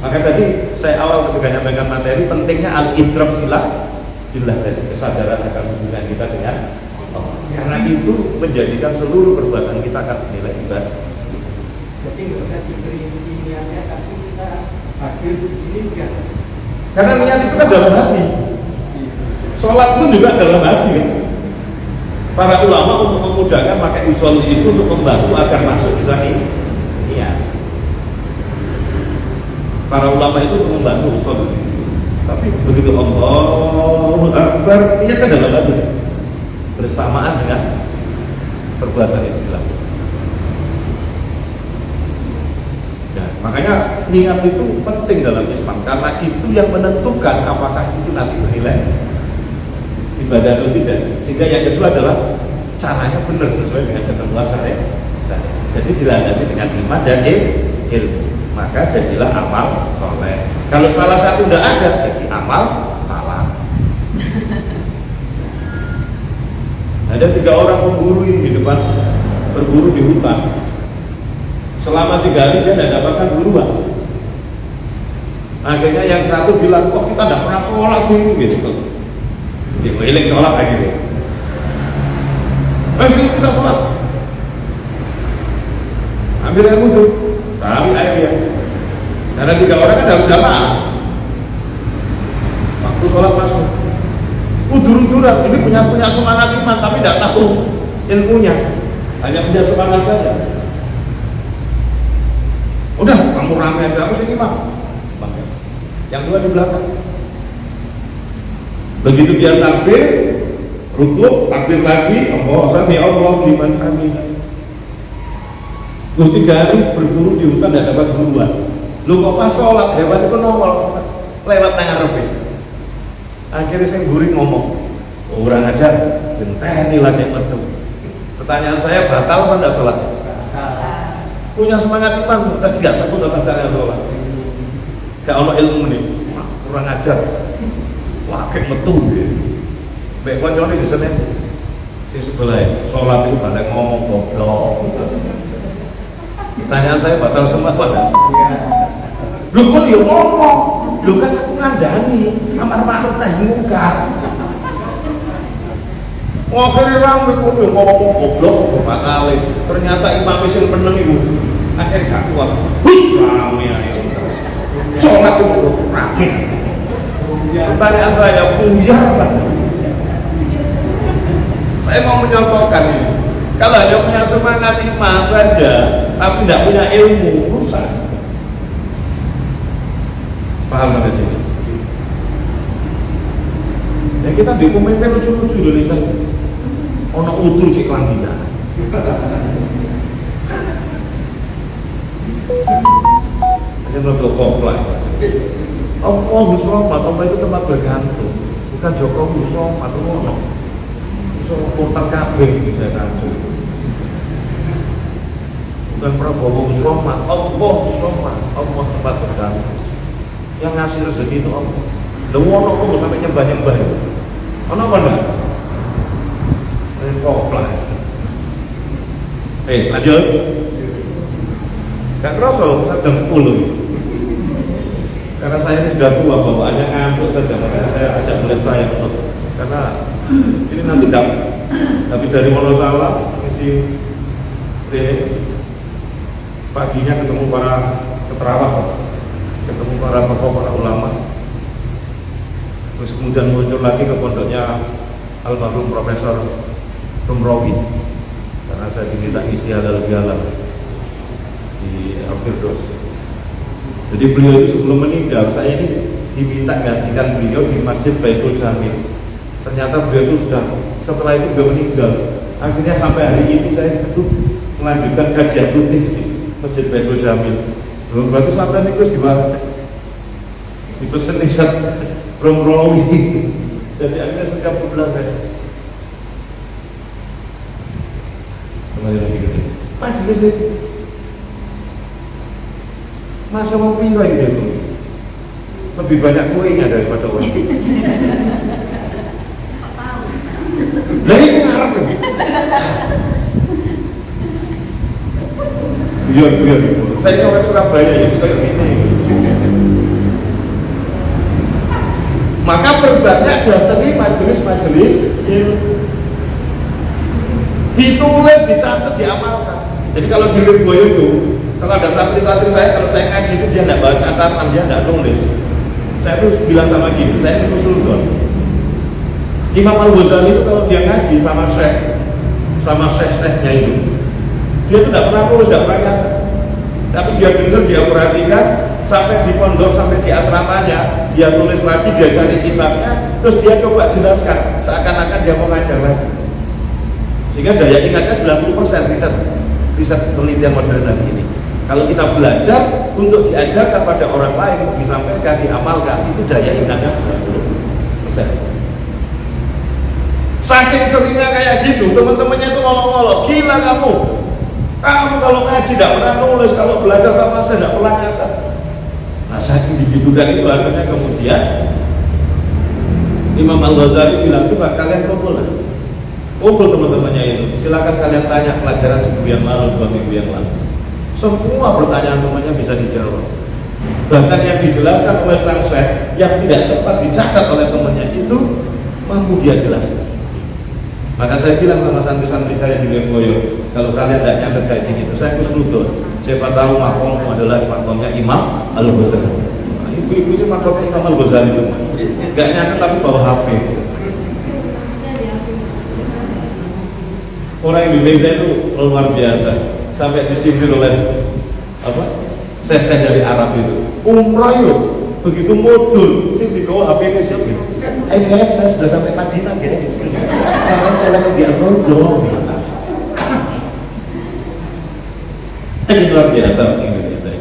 Maka tadi saya awal ketika menyampaikan materi pentingnya al-idrak silah billah tadi, kesadaran akan hubungan kita dengan Allah. Karena itu menjadikan seluruh perbuatan kita akan dinilai ibadah. Jadi nggak usah diperinci niatnya, tapi kita hadir di sini juga. Karena niat itu kan dalam hati. Sholat pun juga dalam hati kan. Para ulama untuk memudahkan pakai usul itu untuk membantu agar masuk bisa niat. Para ulama itu untuk membantu usul. Tapi begitu Allahu Akbar, niat kan dalam hati. Bersamaan dengan perbuatan itu dilakukan. Ya, makanya niat itu penting dalam Islam karena itu yang menentukan apakah itu nanti bernilai ibadah atau tidak. Sehingga yang kedua adalah caranya benar sesuai dengan ketentuan syariat. Jadi dilandasi dengan iman dan ilmu. Maka jadilah amal soleh. Kalau salah satu tidak ada, jadi amal salah. Ada 3 orang pemburu di depan berburu di hutan. Selama 3 hari dia tidak dapatkan buruan. Akhirnya yang satu bilang, kok kita tidak pernah sholat sih, gitu. Dia milik sholat akhirnya. Sini kita sholat. Ambil air wudhu, tarik airnya. Karena 3 orang kan harus jamaah. Waktu sholat masuk. Udur-uduran, ini punya semangat iman tapi tidak tahu ilmunya, hanya punya semangat saja. Udah, kamu ramai aja, aku sini imam. Yang 2 di belakang. Begitu dia takbir, rukuk, takbir lagi, Allah liman hamidah. Lu 3 hari berburu di hutan tidak dapat buruan. Lu kok pas sholat hewan itu nongol lewat tangan Rabbi. Akhirnya saya gurih ngomong, orang ajar, genteni lagi metu. Pertanyaan saya, batal apa enggak sholat? Punya semangat iman, tapi nggak tahu tata cara sholat. Gak ono ilmu nih, kurang ajar. Lagi metu. Baik koncone di sana, di sebelah sholat itu pada ngomong goblok. Pertanyaan saya, batal semua pada. Lu kok dia ngomong? Lu kan aku ngandani amar ma'ruf nahi munkar. Akhirnya rame kok ngomong goblok beberapa kali. Ternyata imam sing meneng iku. Akhirnya gak kuat. Hus, rame ayo. Sholat itu rame. Pertanyaan saya, buyar apa? Saya mau menyontohkan ini. Kalau hanya punya semangat iman saja, tapi tidak punya ilmu, rusak. Paham sampai sini? Ya kita di pemimpin lucu-lucu Indonesia. Ono utuh cek lambina. Ini rodo komplek. Allah Somat, Allah itu tempat bergantung. Bukan Jokowi Somat, ono. Somat portal kabeh bisa gantung. Bukan Prabowo Somat, Allah Somat, Allah tempat bergantung. Yang ngasih rezeki itu Allah. Lu ono kok sampai nyembah-nyembah. Ono apa enggak? Ini komplek. Lanjut. Gak kerasa, jam 10. Karena saya ini sudah tua, bawaannya ngantuk saja, makanya saya ajak murid saya untuk karena ini nanti habis dari Wonosalam misi paginya ketemu para keterawas, ketemu para tokoh, para ulama. Terus kemudian muncul lagi ke pondoknya almarhum Profesor Rumrawi, karena saya diminta isi halal bihalal di Al-Firdaus. Jadi beliau itu sebelum meninggal, saya ini diminta gantikan beliau di Masjid Baitul Jamil. Ternyata beliau itu sudah, setelah itu beliau meninggal. Akhirnya sampai hari ini saya itu melanjutkan kajian rutin di Masjid Baitul Jamil. Belum berarti sampai ini terus dibahas, dipesen Ustaz Rumrawi. Jadi akhirnya setiap bulan saya kembali lagi ke sini. Majelis itu masa mau pilih gitu, lebih banyak kuenya daripada orang. Lah ini ngarep ya. Biar. Saya orang Surabaya ya, kayak ini. Maka berbanyak datangi majelis-majelis ilmu. Ditulis, dicatat, diamalkan. Jadi kalau di Lirboyo itu, kalau ada santri-santri saya, kalau saya ngaji itu dia tidak baca catatan, dia tidak nulis. Saya tuh bilang sama gini, saya itu sultan. Imam Al-Ghazali itu kalau dia ngaji sama syekh-syekhnya itu, dia itu tidak pernah nulis, tidak pernah nyata. Tapi dia dengar, dia perhatikan, sampai di pondok, sampai di asramanya, dia tulis lagi, dia cari kitabnya, terus dia coba jelaskan, seakan-akan dia mau ngajar lagi. Sehingga daya ingatnya 90% riset penelitian modern hari ini. Kalau kita belajar untuk diajarkan pada orang lain, untuk disampaikan, diamalkan, itu daya ingatnya 90%. Saking seringnya kayak gitu, teman-temannya itu ngolok-ngolok, gila kamu kalau ngaji tidak pernah nulis, kalau belajar sama saya tidak pernah nyata. Nah saking digitukan itu akhirnya kemudian Imam Al-Ghazali bilang, coba kalian kumpul teman-temannya itu, silakan kalian tanya pelajaran seminggu yang lalu, 2 minggu yang lalu. Semua pertanyaan temannya bisa dijawab. Bahkan yang dijelaskan oleh sang syekh yang tidak sempat dicatat oleh temannya itu mampu dia jelaskan. Maka saya bilang sama santri-santri saya di Lirboyo, kalau kalian tidak nyampe kayak gini, itu saya kusnudon. Siapa tahu makommu adalah makomnya Imam Al-Ghazali. Nah, ibu-ibu itu makomnya Imam Al-Ghazali semua. Gak nyata tapi bawa HP. Orang Indonesia itu luar biasa, sampai disindir oleh saya dari Arab itu. Umrah yuk, begitu modul, sih dibawa HP ini siap gitu. Guys, saya sudah sampai Madinah guys. Sekarang saya lagi di Al-Qadr. Ini luar biasa Indonesia.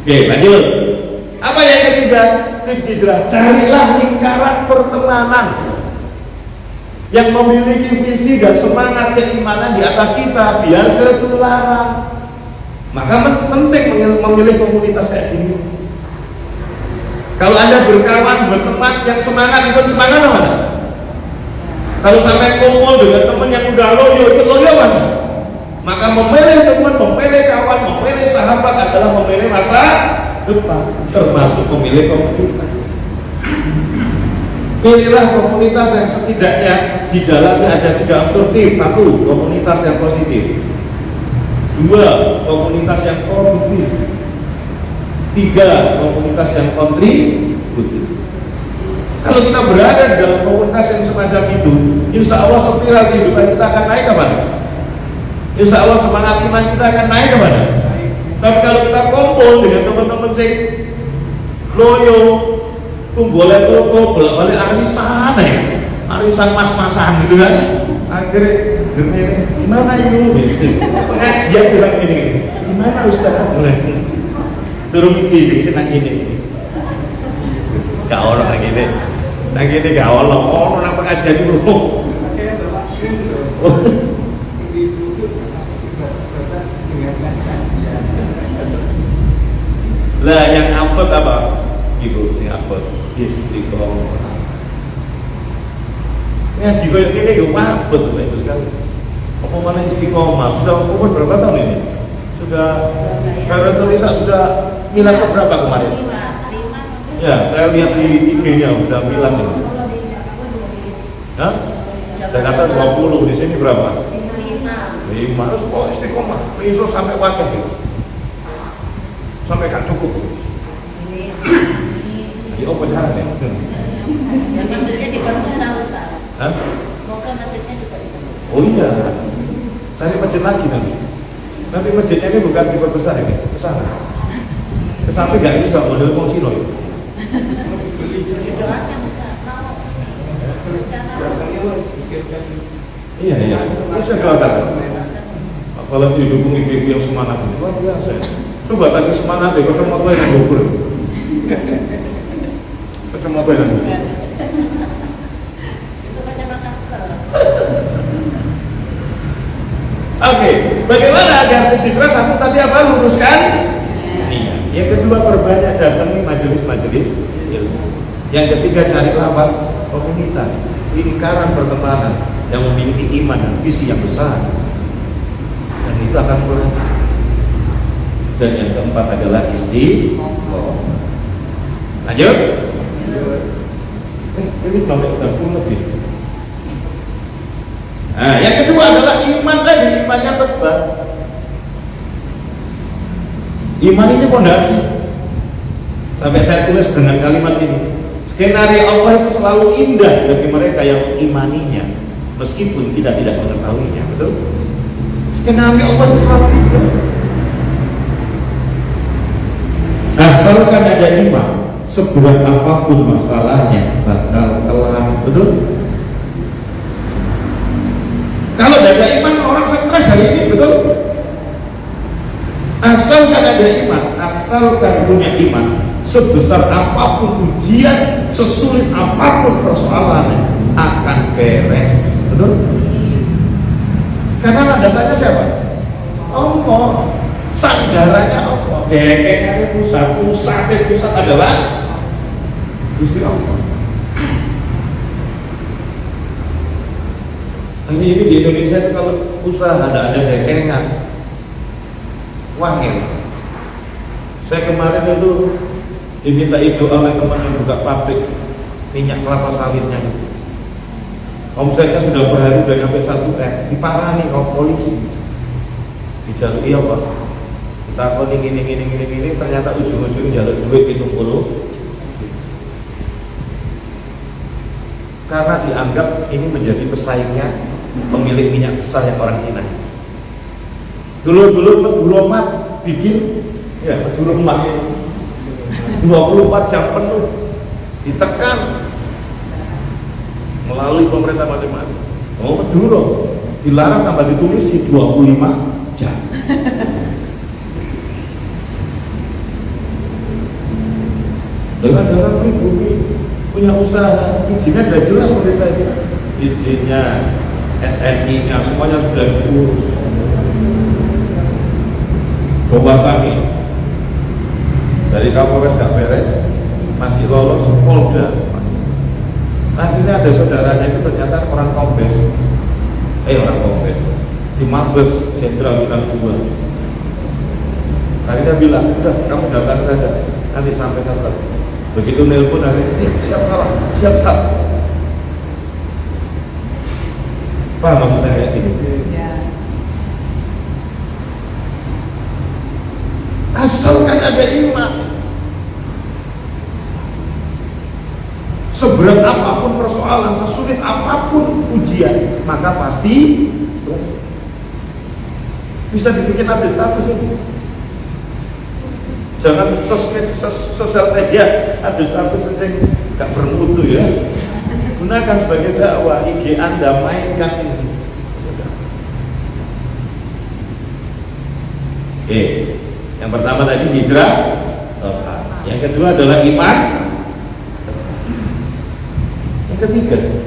Oke, lanjut. Apa yang ketiga? Tips hijrah. Carilah lingkaran pertemanan yang memiliki visi dan semangat keimanan di atas kita, biar ketularan. Maka penting memilih komunitas kayak gini. Kalau Anda berkawan, berteman yang semangat, itu semangat mana? Kalau sampai kumpul dengan teman yang udah loyo, itu loyo mana? Maka memilih teman, memilih kawan, memilih sahabat adalah memilih masa depan, termasuk memilih komunitas. Pilihlah komunitas yang setidaknya di dalamnya ada 3 unsur. 1. Komunitas yang positif. 2. Komunitas yang produktif. 3. Komunitas yang kontributif. Kalau kita berada di dalam komunitas yang semacam itu, insya Allah spiral kehidupan kita akan naik ke mana? Insya Allah semangat iman kita akan naik ke mana? Tapi kalau kita kumpul dengan teman-teman sing loyo, boleh tuh bolak-balik arisan ya, arisan mas-masan gitu kan. Akhirnya gini, gimana yuk? Pengajian bilang gini, gimana Ustaz? Turun mimpi, senang gini. Gak orang lagi ini, lagi ini gak orang nak pengajian dulu. Lah yang upload apa? Ibu sing upload istiqomah. Ngaji koyo ngene yo upload Bapak sekali. Apa mana istiqomah? Sudah umur berapa tahun ini? Sudah kalau tulisan sudah milad berapa kemarin? Ya, saya lihat di IG-nya udah milad ini. Hah? Jakarta 20, di sini berapa? 5. 5 harus istiqomah, iso sampai wakil gitu. Sampai kan cukup. Jadi apa caranya? Dan maksudnya diperbesar Ustaz. Hah? Semoga masjidnya diperbesar. Oh iya, cari masjid lagi nanti. Nanti masjidnya ini bukan diperbesar ini, kesana. Kesampai nggak bisa model mau Cino ya. Doanya Ustaz. Iya, ini saya doakan. Apalagi didukung ibu yang semangat ini, luar biasa. Coba tadi semangat ya, kau mau yang gugur. Kau mau yang gugur. Itu kacamata keras. Oke, bagaimana agar hijrah? Satu tadi apa? Luruskan niat. Yang kedua, perbanyak datangi majelis-majelis ilmu. Yang ketiga, carilah apa? Komunitas, lingkaran pertemanan yang memiliki iman dan visi yang besar, dan itu akan berlanjut. Dan yang keempat adalah istiqomah. Lanjut. Ini sampai 30 lebih. Nah, yang kedua adalah iman tadi, imannya tebal. Iman ini fondasi. Sampai saya tulis dengan kalimat ini. Skenario Allah itu selalu indah bagi mereka yang mengimaninya, meskipun kita tidak mengetahuinya, betul? Skenario Allah itu selalu indah. Asalkan ada iman, seberat apapun masalahnya bakal kelar, betul? Kalau tidak ada iman, orang stres hari ini, betul? Asalkan ada iman, asalkan punya iman, sebesar apapun ujian, sesulit apapun persoalannya akan beres, betul? Karena landasannya siapa? Allah. Sandarannya Allah. Dekeknya pusat adalah Gusti Allah. Ini di Indonesia itu kalau usaha ada dekengan, wangil. Saya kemarin itu diminta doa oleh teman yang buka pabrik minyak kelapa sawitnya. Omsetnya sudah per hari sudah sampai 1 M, diparani oleh polisi. Dijaluk iya Pak. Kita kok ini ternyata ujung-ujungnya jaluk duit 70. Karena dianggap ini menjadi pesaingnya pemilik minyak besar yang orang Cina. Dulu Meduromat bikin Meduromat 24 jam penuh ditekan melalui pemerintah macam-macam. Oh, Maduro dilarang tambah ditulis 25 jam. Dengan orang pribumi punya usaha, izinnya sudah jelas seperti saya bilang. Izinnya, SNI-nya semuanya sudah diurus. Coba kami dari Kapolres gak beres, masih lolos Polda. Akhirnya ada saudaranya itu ternyata orang Kombes, di Mabes Jenderal Bintang 2. Akhirnya bilang, udah kamu datang saja, nanti sampai kantor. Begitu nelpon akhirnya, siap salah. Paham maksud saya kayak gini? Asalkan ada iman, seberat apapun persoalan, sesulit apapun ujian, maka pasti selesai. Bisa dibikin update status ini. Jangan sosial media update status ini gak bermutu ya. Gunakan sebagai dakwah. IG Anda mainkan ini. Oke. Yang pertama tadi hijrah, yang kedua adalah iman, yang ketiga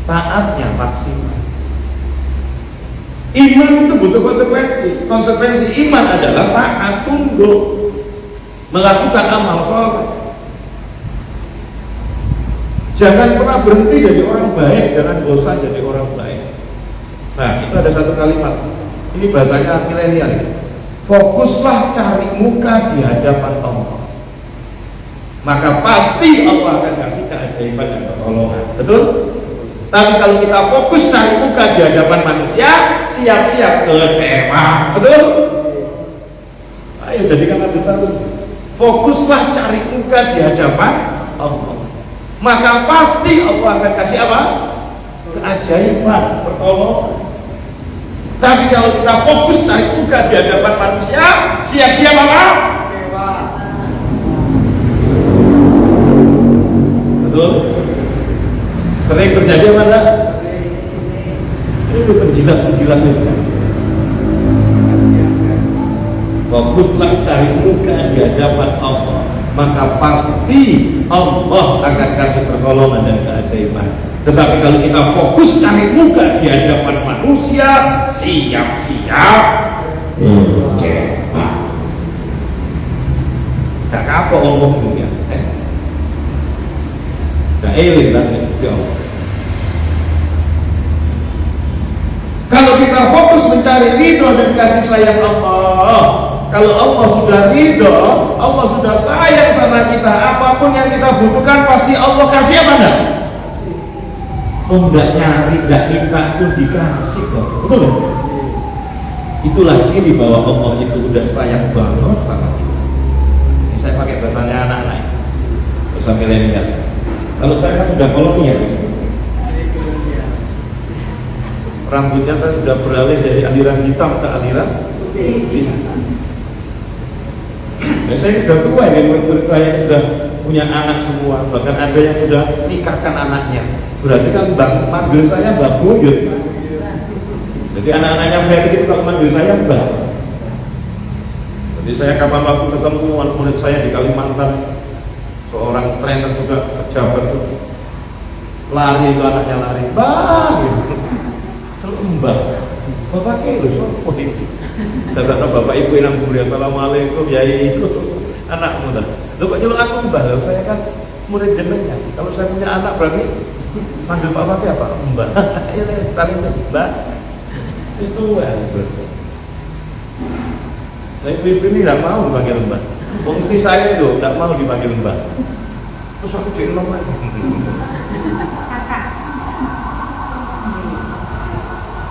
taatnya maksimal. Iman itu butuh konsekuensi. Konsekuensi iman adalah taat, tunduk, melakukan amal soleh. Jangan pernah berhenti jadi orang baik, jangan bosan jadi orang baik. Nah, itu ada satu kalimat. Ini bahasanya milenial. Fokuslah cari muka di hadapan Allah, maka pasti Allah akan kasih keajaiban dan pertolongan. Betul? Tapi kalau kita fokus cari muka di hadapan manusia, siap-siap kecewa. Betul? Ayo jadikan hadis satu. Fokuslah cari muka di hadapan Allah. Maka pasti Allah akan kasih apa? Keajaiban, pertolongan. Tapi kalau kita fokus cari muka di hadapan manusia, siap-siap apa? Kecewa. Betul? Sering terjadi apa enggak? Itu penjilat-penjilat itu. Fokuslah cari muka di hadapan Allah, maka pasti Allah akan kasih pertolongan dan keajaiban. Tetapi kalau kita fokus cari muka di hadapan manusia, siap-siap kecewa. Gak kapok ngomong dunia. Gak eling lah Allah. Kalau kita fokus mencari ridho dan kasih sayang Allah, kalau Allah sudah ridho, Allah sudah sayang sama kita, apapun yang kita butuhkan pasti Allah kasih apa enggak? Oh, enggak nyari, enggak minta pun dikasih kok. Betul kan? Itulah ciri bahwa Allah itu udah sayang banget sama kita. Ini saya pakai bahasanya anak-anak, bahasa milenial. Kalau saya kan sudah kolonial, rambutnya saya sudah beralih dari aliran hitam ke aliran putih. Dan saya sudah tua ya, murid-murid saya sudah punya anak semua, bahkan ada yang sudah nikahkan anaknya. Berarti kan manggil saya Mbak Buyut. Jadi anak-anaknya Ferry itu kalau manggil saya Mbak. Jadi saya kapan waktu ketemu murid saya di Kalimantan, seorang trainer juga pejabat tuh, lari itu anaknya lari, Mbak, gitu. Selalu Mbak. Bapak kilo sopo ini. Kata bapak ibu yang mulia, assalamualaikum, yai itu anakmu dah. Lu kok celuk aku Mbak? Lalu saya kan murid jenengnya. Kalau saya punya anak berarti manggil Pak Fatih apa? Mbak. Ya saling Mbak. Itu ya. Tapi ibu ini tidak mau dipanggil Mbak. Wong istri saya itu tidak mau dipanggil Mbak. Terus aku cek nomor.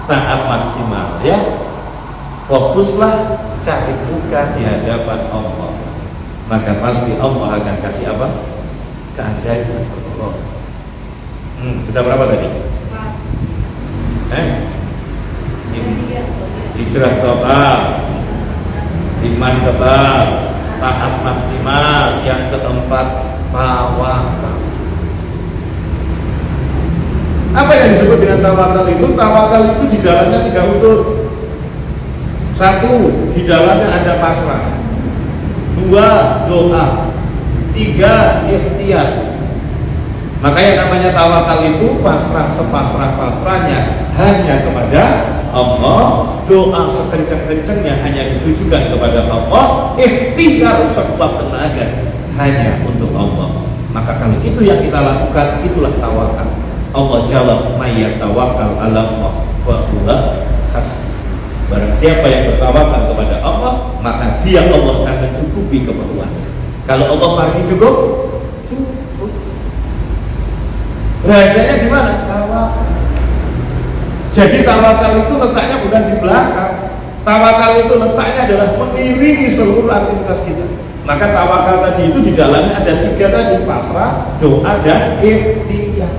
Taat maksimal ya. Fokuslah cari muka di hadapan Allah, maka pasti Allah akan kasih apa? Keajaiban pertolongan. Sudah berapa tadi? Hijrah total, iman tebal, taat maksimal. Yang keempat, tawakal. Apa yang disebut dengan tawakal itu? Tawakal itu di dalamnya 3 unsur. 1, di dalamnya ada pasrah. 2, doa. 3, ikhtiar. Maka yang namanya tawakal itu pasrah sepasrah-pasrahnya hanya kepada Allah, doa sekencang-kencangnya hanya ditujukan kepada Allah, ikhtiar sekuat tenaga hanya untuk Allah. Maka kalau itu yang kita lakukan, itulah tawakal. Allah jawab, may tawakkal 'ala Allah fa huwa hasbuh. Barang siapa yang bertawakal kepada Allah, maka dia Allah akan mencukupi keperluannya. Kalau Allah paling cukup. Rahasianya di mana? Tawakal. Jadi tawakal itu letaknya bukan di belakang. Tawakal itu letaknya adalah mengiringi seluruh aktivitas kita. Maka tawakal tadi itu di dalamnya ada 3 tadi, pasrah, doa, dan ikhtiar.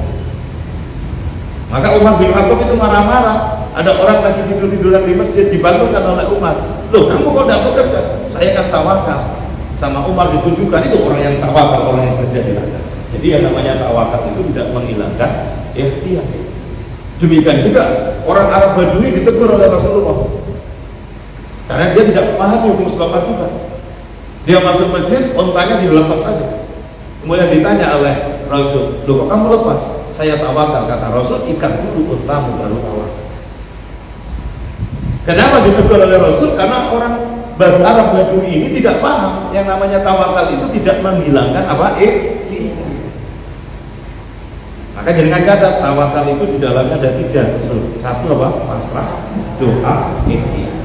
Maka Umar bin Khattab itu marah-marah. Ada orang lagi tidur-tiduran di masjid, dibangunkan oleh Umar. Loh, kamu kok tidak bekerja? Saya kan tawakal. Sama Umar ditujukan, itu orang yang tawakal, orang yang kerja di ladang. Jadi yang namanya tawakal itu tidak menghilangkan ikhtiar. Demikian juga orang Arab Badui ditegur oleh Rasulullah karena dia tidak memahami hukum sebab akibat. Dia masuk masjid, ontanya dilepas saja. Kemudian ditanya oleh Rasul, loh kok kamu lepas? Saya tawakal, kata Rasul, ikat dulu untamu baru tawakal. Kenapa ditegur oleh Rasul? Karena orang Arab Badui ini tidak paham yang namanya tawakal itu tidak menghilangkan apa? Ikhtiar. Maka jangan catat, tawakal itu di dalamnya ada 3 unsur. 1 apa? Pasrah, doa, ikhtiar.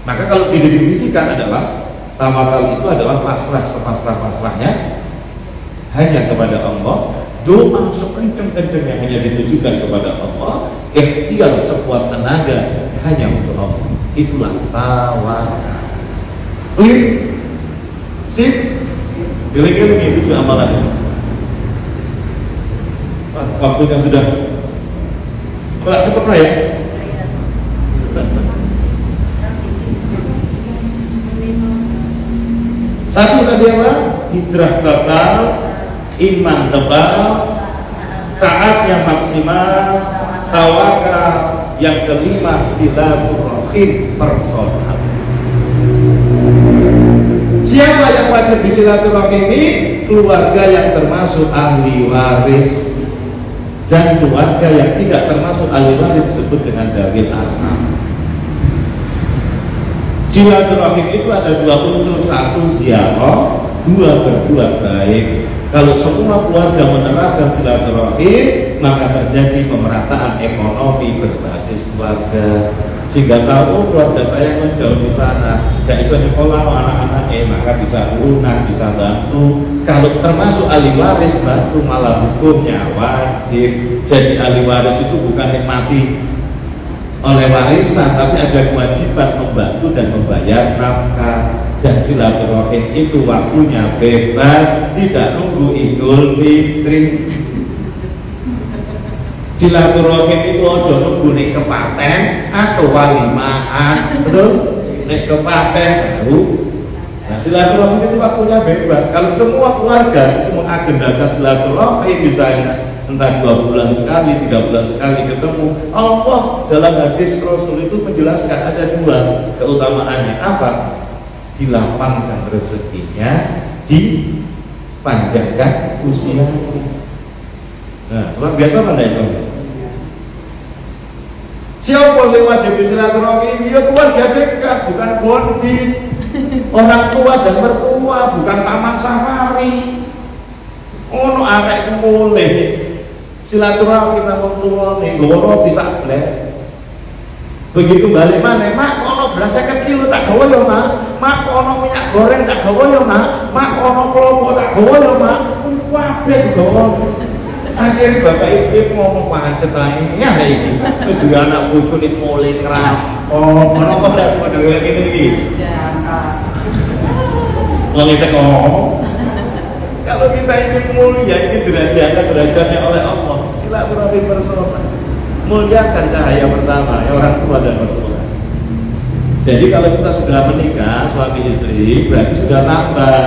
Maka kalau didefinisikan adalah tawakal itu adalah pasrah sepasrah-pasrahnya hanya kepada Allah, doa sekencang-kencangnya hanya ditujukan kepada Allah, ikhtiar sekuat tenaga hanya untuk Allah. Itulah tawakal. Clear? Sip? Giling-giling itu juga amalannya. Waktunya sudah nggak sempurna ya? Satu tadi apa? Hijrah total, iman tebal, taat yang maksimal, tawakal. Yang kelima, silaturahim personal. Siapa yang wajib disilaturahimi? Keluarga yang termasuk ahli waris dan keluarga yang tidak termasuk ahli waris disebut dengan dawil arham. Silaturahim itu ada dua unsur, satu ziarah, dua berbuat baik. Kalau semua keluarga menerapkan silaturahim, maka terjadi pemerataan ekonomi berbasis keluarga. Sehingga tahu keluarga saya menjauh di sana, gak bisa nyekolah anak-anaknya, maka bisa lunak, bisa bantu. Kalau termasuk ahli waris, bantu, malah hukumnya wajib. Jadi ahli waris itu bukan nikmati oleh warisan, tapi ada kewajiban membantu dan membayar nafkah. Dan silaturahim itu waktunya bebas, tidak nunggu Idul Fitri. Silaturahim itu ojo nunggu nek kepaten atau walimaan, betul? Nek kepaten baru. Nah, silaturahim itu waktunya bebas. Kalau semua keluarga itu mengagendakan silaturahim, misalnya entah 2 bulan sekali, 3 bulan sekali ketemu, Allah dalam hadis Rasul itu menjelaskan ada 2 keutamaannya. Apa? Dilapangkan rezekinya, dipanjangkan usianya. Nah, luar biasa pada Islam. Siapa yang wajib silaturahim? Ya keluarga dekat, bukan bondit, orang tua dan mertua, bukan taman safari. Ono arek mulai silaturahim nang tua nih, loro disablek. Begitu balik mana, mak ono beras 50 kilo tak gawa ya mak ono minyak goreng tak gawa ya mak ono klopo tak gawa ya mak, kabeh digawa. Akhirnya bapak ibu ngomong macet aja ya ini, terus juga anak bojo nih mulai ngerang. Oh, ono kok belas pada kayak gini. Kalau kita kalau kita ingin mulia, ini derajatnya oleh Allah. Silaturahim personal. Muliakan cahaya pertama, ya orang tua dan mertua. Jadi kalau kita sudah menikah, suami istri, berarti sudah tambah.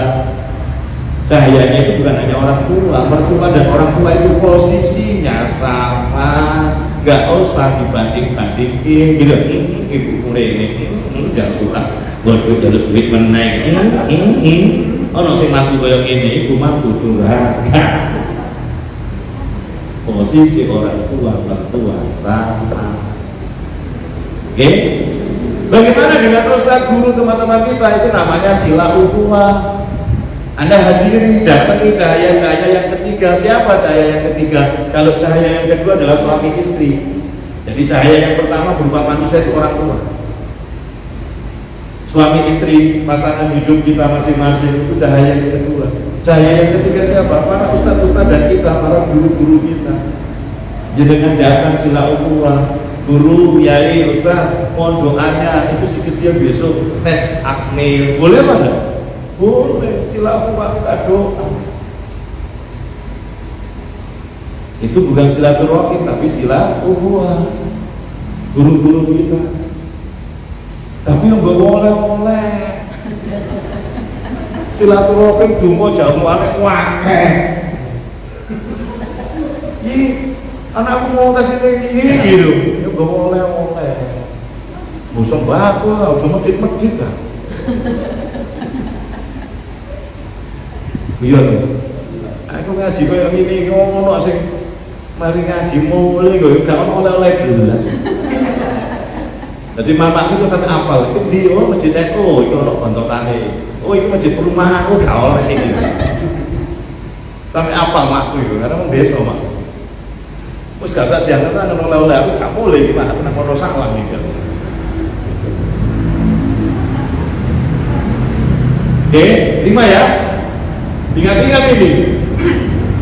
Cahayanya itu bukan hanya orang tua, mertua dan orang tua itu posisinya sama, nggak usah dibanding-bandingin. Gitu, ibu mulai ini, jangan pulang, bodoh jalur duit menaik. Ono sing matu koyo ngene iku mampu durhaka. Posisi orang tua mertua sama. Oke? Bagaimana dengan ustaz guru teman-teman kita? Itu namanya sila ukhuwah. Anda hadiri, datangi cahaya-cahaya yang ketiga. Siapa cahaya yang ketiga? Kalau cahaya yang kedua adalah suami istri. Jadi cahaya yang pertama berupa manusia itu orang tua. Suami istri, pasangan hidup kita masing-masing itu cahaya yang kedua. Cahaya yang ketiga siapa? Para ustaz-ustaz dan kita, para guru-guru kita. Jenengan datang sila ukhuwah, guru, kiai, ustaz, mohon doanya itu si kecil besok tes akmil, boleh apa enggak? Boleh, sila ukhuwah kita doa. Itu bukan silaturahim tapi sila ukhuwah. Guru-guru kita. Tapi yang gak oleh-oleh. Silaturahim dungo jamuane akeh. Ih, anakku mau ke sini gitu. Ya gak oleh-oleh. Bosong baku, udah masjid-masjid kan. Iya nih. Aku ngaji kayak gini ngono sing mari ngaji mulai kok gak oleh-oleh gelas. Jadi mamaku itu sampai apal, itu di masjid NU, itu ono kontokane. Oh ini masjid perumahan, oh gak oleh ini. Sampai apal makku itu, karena mau desa mak. Terus gak usah dianggap kan oleh-oleh, aku gak boleh gimana, aku nak mau salam gitu. Oke, 5 ya. Ingat-ingat ini.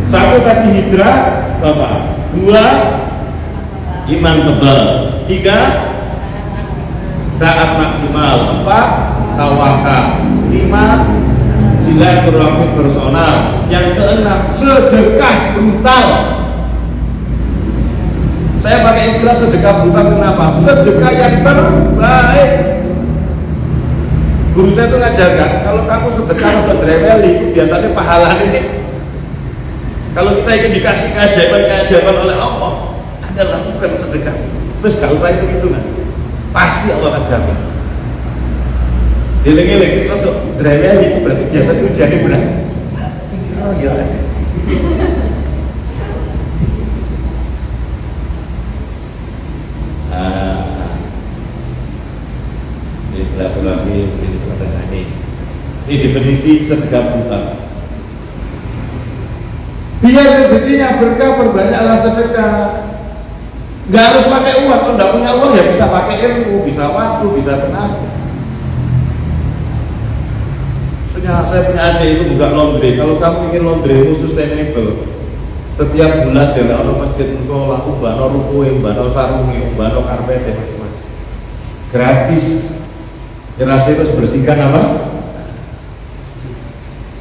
Satu tadi hijrah, Bapak. Dua, iman tebal. Tiga, taat maksimal. Empat, tawakal. Lima, silaturahmi personal. Yang keenam, sedekah brutal. Saya pakai istilah sedekah brutal kenapa? Sedekah yang terbaik. Guru saya itu ngajarkan, kalau kamu sedekah untuk dreweli, biasanya pahalanya ini. Kalau kita ingin dikasih keajaiban oleh Allah, Anda lakukan sedekah. Terus gak usah hitung-hitungan, pasti Allah akan jamin. Dileng-eleng untuk dreweli, berarti biasanya ujiannya berat. Oh iya. Ini silaturahmi, ini suasana ini. Ini definisi sedekah brutal. Biar rezekinya berkah, perbanyaklah sedekah. Gak harus pakai uang. Kalau nggak punya uang ya bisa pakai ilmu, bisa waktu, bisa tenaga. Saya punya adik itu buka laundry. Kalau kamu ingin laundry sustainable, setiap bulan dari ono masjid musola, ubano rukuhe, ubano sarungi, ubano karpet, macam-macam. Gratis. Yang harus bersihkan apa?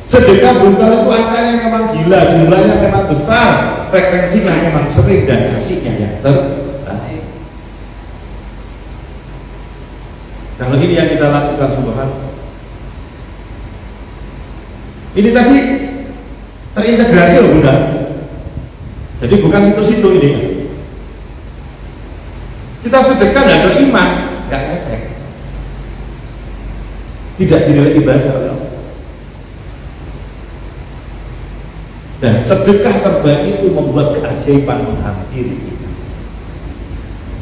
Sedekah brutal itu angkanya memang gila, jumlahnya memang besar, frekuensinya memang sering dan hasilnya yang terbaik. Kalau ini yang kita lakukan, subhanallah. Ini tadi terintegrasi loh Bunda. Jadi bukan situ-situ ini. Kita sedekah nggak ada iman, nggak efek. Tidak dinilai ibadah oleh Allah. Dan sedekah terbaik itu membuat keajaiban menghampiri kita.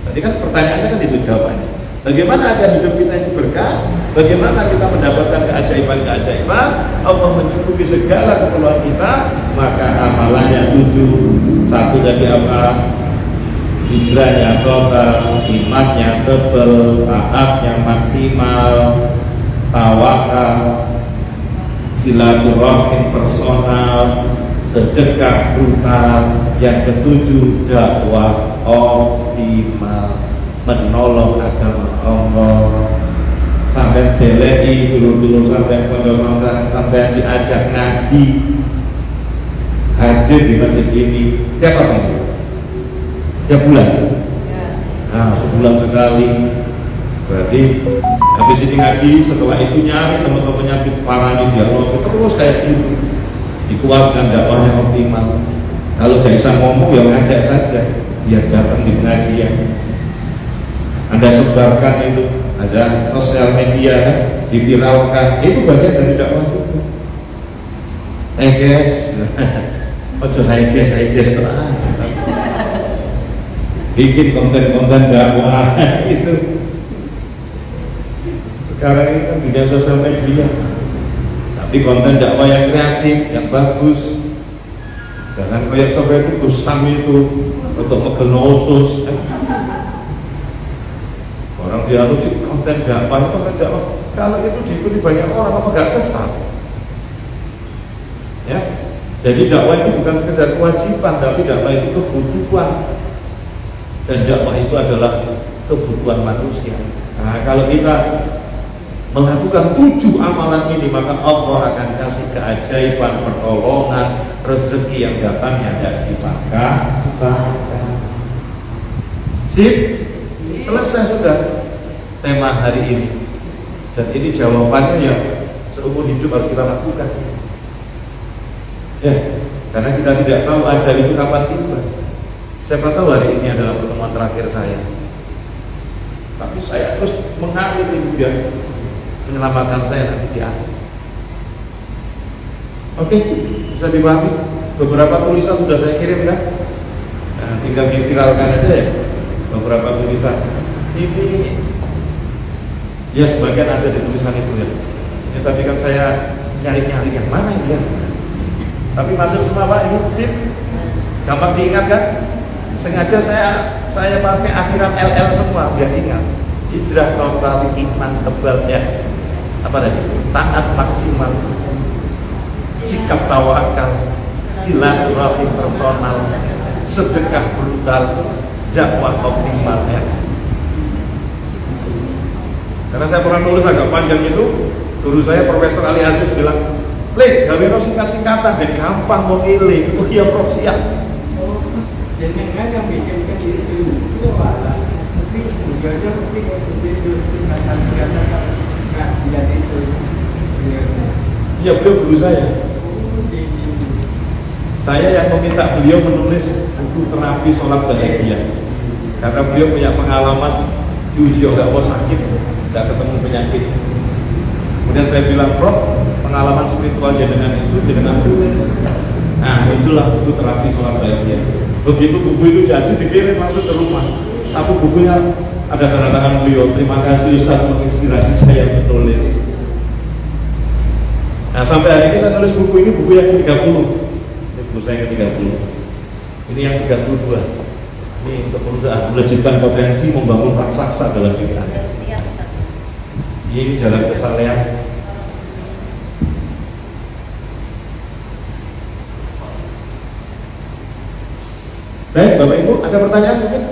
Tadi kan pertanyaannya kan itu jawabannya. Bagaimana agar hidup kita ini berkah? Bagaimana kita mendapatkan keajaiban-keajaiban? Allah mencukupi segala keperluan kita. Maka amalannya 7. Satu dari apa? Hijrahnya total, imannya tebal, taatnya maksimal, tawakal, silaturahim personal, sedekah brutal. Yang ke-7, dakwah optimal, menolong agama Allah. Sampai DLI dulu-dulu, sampai pondok sampai diajak ngaji, hadir di masjid ini tiap apa ini? Tiap bulan? Nah, sebulan sekali. Berarti habis ini ngaji, setelah itu nyari teman-temannya parani dialog terus kayak gitu, dikuatkan dakwahnya optimal. Kalau gak bisa ngomong ya ngajak saja, biar datang di pengajian. Anda sebarkan itu, ada sosial media kan, diviralkan, itu bagian dari dakwah juga. Hey guys, ojo hai guys terang. Bikin konten-konten dakwah itu. Sekarang ini kan dunia sosial media, tapi konten dakwah yang kreatif, yang bagus. Jangan kayak sampai itu kusam itu untuk megenosus. Orang dia lucu konten dakwah itu konten dakwah. Kalau itu diikuti banyak orang, apa gak sesat? Ya, jadi dakwah itu bukan sekedar kewajiban, tapi dakwah itu kebutuhan. Dan dakwah itu adalah kebutuhan manusia. Nah, kalau kita melakukan 7 amalan ini, maka Allah akan kasih keajaiban, pertolongan, rezeki yang datangnya tidak disangka-sangka. Sip, selesai sudah tema hari ini. Dan ini jawabannya yang seumur hidup harus kita lakukan. Ya, karena kita tidak tahu ajal itu kapan tiba. Siapa tahu hari ini adalah pertemuan terakhir saya. Tapi saya terus mengalir dia menyelamatkan saya nanti di akhir. Oke, bisa dipahami. Beberapa tulisan sudah saya kirim kan? Nah, tinggal diviralkan aja ya. Beberapa tulisan. Ini ya sebagian ada di tulisan itu ya. Ini tadi kan saya nyari-nyari yang mana ini ya. Tapi masuk semua Pak, ini sip. Gampang diingat kan? Sengaja saya pakai akhiran LL semua biar ingat. Hijrah total, iman tebal ya. Apa tadi? Taat maksimal, sikap tawakal, silaturahim personal, sedekah brutal, dakwah optimal ya. Karena saya pernah nulis agak panjang itu, guru saya Profesor Ali Aziz bilang, "Lek, gawe singkat-singkatan dan gampang mau ngiling." Oh iya Prof, siap. Jangan yang bikin itu malah mesti belajar mesti begitu singkatan nggak itu. Iya, beliau guru saya. Saya yang meminta beliau menulis buku terapi sholat bahagia karena beliau punya pengalaman diuji oleh Allah sakit, tidak ketemu penyakit. Kemudian saya bilang, Prof, pengalaman spiritual jenengan itu jenengan tulis. Nah, itulah buku terapi sholat bahagia. Begitu buku itu jadi dikirim langsung ke rumah. Satu bukunya ada tanda tangan beliau. Terima kasih Ustaz menginspirasi saya menulis. Nah, sampai hari ini saya nulis buku ini, buku yang ke-30. Ini buku saya ke-30. Ini yang 32. Ini untuk perusahaan melejitkan potensi membangun raksasa dalam diri Anda. Iya, Ustaz. Ini jalan kesalehan. Baik, Bapak Ibu, ada pertanyaan mungkin?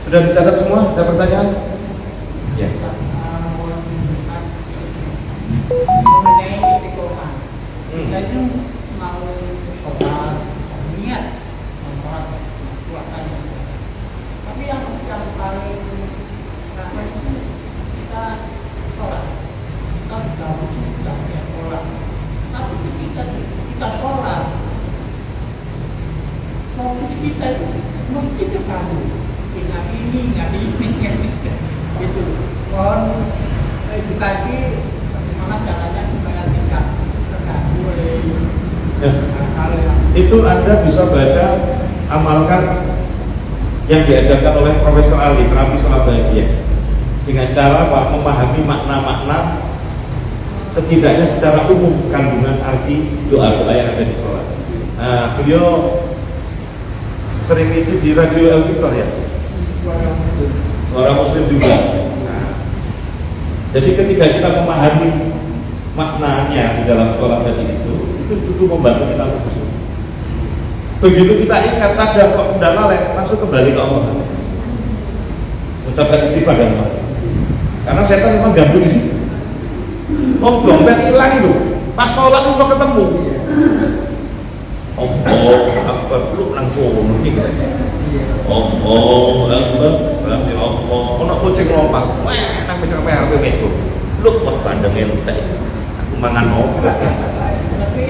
Sudah dicatat semua? Ada pertanyaan? Ya. Mengenai istiqomah, kita itu mau sholat, niat sholat puasanya. Tapi yang paling ramai itu kita sholat, kita sudah sholat. Tapi ketika kita sholat, fokus kita itu mungkin terganggu dengan ini gitu. Mohon edukasi bagaimana caranya supaya tidak terganggu oleh hal yang Itu Anda bisa baca, amalkan yang diajarkan oleh Profesor Ali, terapi sholat bahagia, dengan cara apa? Memahami makna-makna setidaknya secara umum kandungan arti doa-doa yang ada di sholat. Nah, beliau sering isi di radio El Victor ya, suara muslim juga. Nah, jadi ketika kita memahami maknanya di dalam sholat tadi itu butuh membantu kita untuk khusyuk. Begitu kita ingat, sadar kok udah lalai, langsung kembali ke Allah, ucapkan istighfar dan doa. Karena setan memang ganggu di situ. Oh, dompet hilang itu, pas sholat itu ketemu. Allah Akbar, lu langsung gitu. Allah Akbar, berarti Allah. Kena kucing lompat, wah, nang mikir PHP mejo. Lu kok bandeng entek. Aku mangan obat. tapi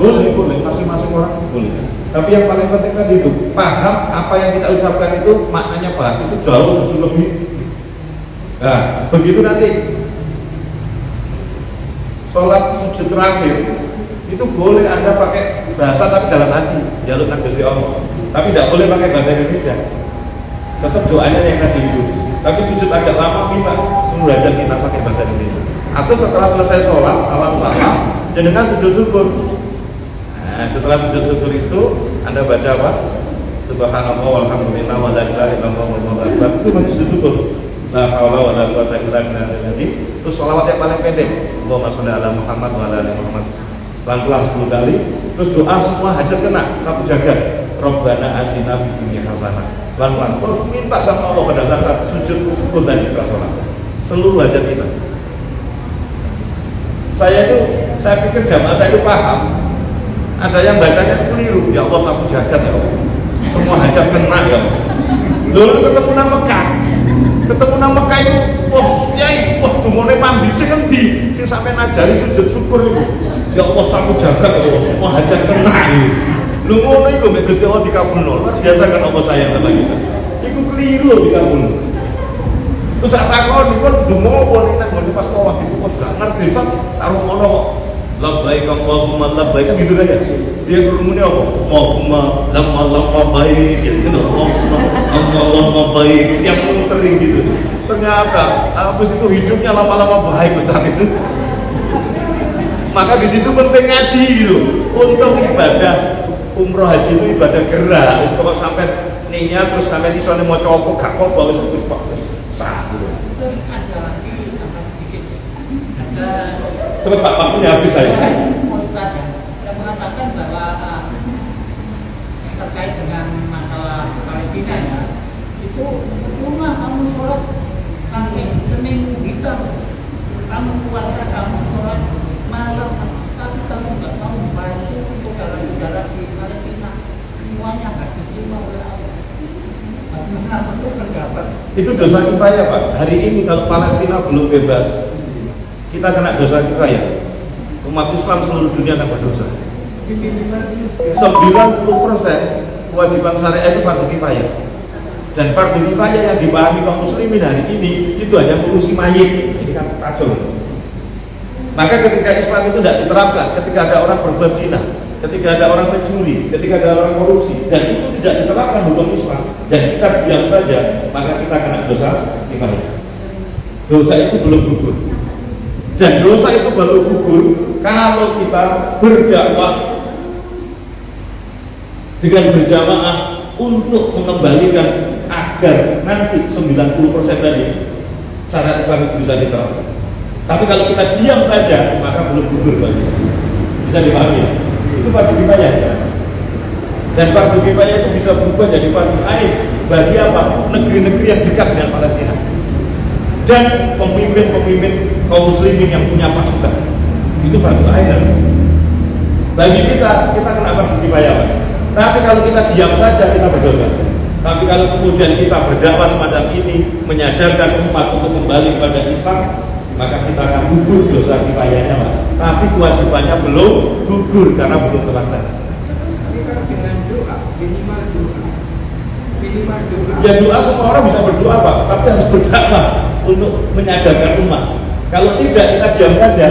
Boleh, masing-masing orang boleh. Tapi yang paling penting tadi itu, paham apa yang kita ucapkan itu maknanya apa? Itu jauh justru lebih. Nah, begitu nanti sholat sujud terakhir itu boleh Anda pakai bahasa tapi dalam hati, jalurkan Gusti Allah. Tapi tidak boleh pakai bahasa Indonesia. Tetap doanya yang tadi itu. Tapi sujud agak lama minta seluruh hajat kita pakai bahasa Indonesia. Atau setelah selesai sholat, salam dan dengan sujud syukur. Nah, setelah sujud syukur itu Anda baca apa? Subhanallah walhamdulillah wa la ilaha illallah wallahu akbar. Itu masih sujud syukur. La haula wa la quwwata illa billah. Terus sholawat yang paling pendek. Allahumma sholli ala Muhammad wa ala ali Muhammad. Pelan-pelan 10 kali. Terus doa semua hajat kena, sapu jagat. Rabbana atina fid dunya hasanah. Pelan-pelan. Terus minta sama Allah pada saat sujud syukur dan sholat. Seluruh hajat kita. Saya pikir jamaah saya itu paham. Ada yang bacanya keliru, ya Allah sapu jagat ya Allah, semua hajat kena ya Allah. Lalu ketemu nang Mekah, itu, bos, yai, wah dumone mandi, sing ngendi, sing sampai najari sujud syukur itu, ya Allah sapu jagat ya Allah, semua hajat kena itu. Lu ngono iku mek Gusti Allah dikabulno, luar biasa kan Allah sayang sama kita. Iku keliru dikabulno. Terus tak takon iku donga apa nek nang pas tawaf iku kok gak ngerti sak taruh ngono kok. Labbaik Allahumma labbaik kan gitu kan ya. Dia kerumunnya apa? Allahumma lamma baik gitu. Allahumma Allah baik, yang sering gitu. Ternyata habis itu hidupnya lama-lama baik besar itu. Maka di situ penting ngaji gitu. Untuk ibadah umroh haji itu ibadah gerak. Wis pokok sampai niat terus sampai isone maca apa gak apa wis sah gitu. Ada lagi tambah sedikit. Ada Coba Pak, waktunya habis saya. yang mengatakan bahwa terkait dengan masalah Palestina ya, itu rumah kamu sholat sampai Senin hitam, kamu puasa, kamu sholat malam, tapi kamu nggak mau membantu saudara-saudara di Palestina, semuanya nggak diterima oleh Allah. Bagaimana bentuk pendapat? Itu dosa kifayah Pak. Hari ini kalau Palestina belum bebas, kita kena dosa kifayah. Umat Islam seluruh dunia akan berdosa. 90% kewajiban syariat itu fardu kifayah. Dan fardu kifayah yang dipahami kaum muslimin hari ini itu hanya ngurusi mayit. Ini kan kacau. Maka ketika Islam itu tidak diterapkan, ketika ada orang berbuat zina, ketika ada orang mencuri, ketika ada orang korupsi, dan itu tidak diterapkan hukum Islam, dan kita diam saja, maka kita kena dosa kifayah. Dosa itu belum gugur. Dan dosa itu baru gugur kalau kita berdakwah dengan berjamaah untuk mengembalikan agar nanti 90% tadi syarat Islam itu bisa diterapkan. Tapi kalau kita diam saja, maka belum gugur lagi. Bisa dipahami ya? Itu fardu kifayah ya? Dan fardu kifayah itu bisa berubah jadi fardu ain bagi apa? Negeri-negeri yang dekat dengan Palestina dan pemimpin-pemimpin kaum muslimin yang punya pasukan. Itu fardu ain. Bagi kita kena fardu kifayah. Tapi kalau kita diam saja, kita berdosa. Tapi kalau kemudian kita berdakwah semacam ini, menyadarkan umat untuk kembali kepada Islam, maka kita akan gugur dosa kifayahnya, Pak. Tapi kewajibannya belum gugur karena belum terlaksana. Tapi kan dengan doa, minimal doa. Ya doa semua orang bisa berdoa Pak, tapi harus berdakwah untuk menyadarkan umat. Kalau tidak kita diam saja,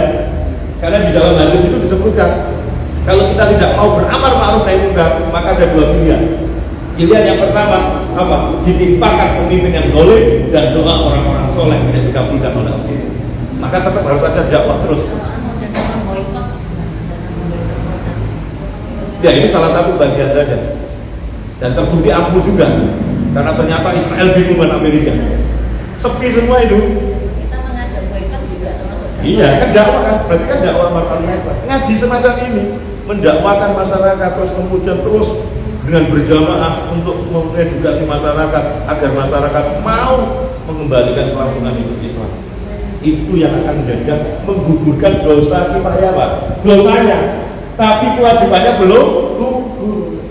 karena di dalam hadis itu disebutkan kalau kita tidak mau beramar ma'ruf nahi munkar, maka ada dua pilihan. Pilihan yang pertama apa? Ditimpakan pemimpin yang zalim dan doa orang-orang soleh tidak dikabulkan oleh Allah. Maka tetap harus ada dakwah terus. Ya ini salah satu bagian saja. Dan terbukti ampuh juga, karena ternyata Israel bingung dengan Amerika. Sepi semua itu. Kita mengajak boykot juga termasuk. Iya kan dakwah kan, berarti kan dakwah masyarakat. Ngaji semacam ini mendakwakan masyarakat terus kemudian terus dengan berjamaah untuk mengedukasi masyarakat agar masyarakat mau mengembalikan kelangsungan hidup Islam. Itu yang akan menjadikan menggugurkan dosa kifayah Pak. Dosanya, tapi kewajibannya belum gugur.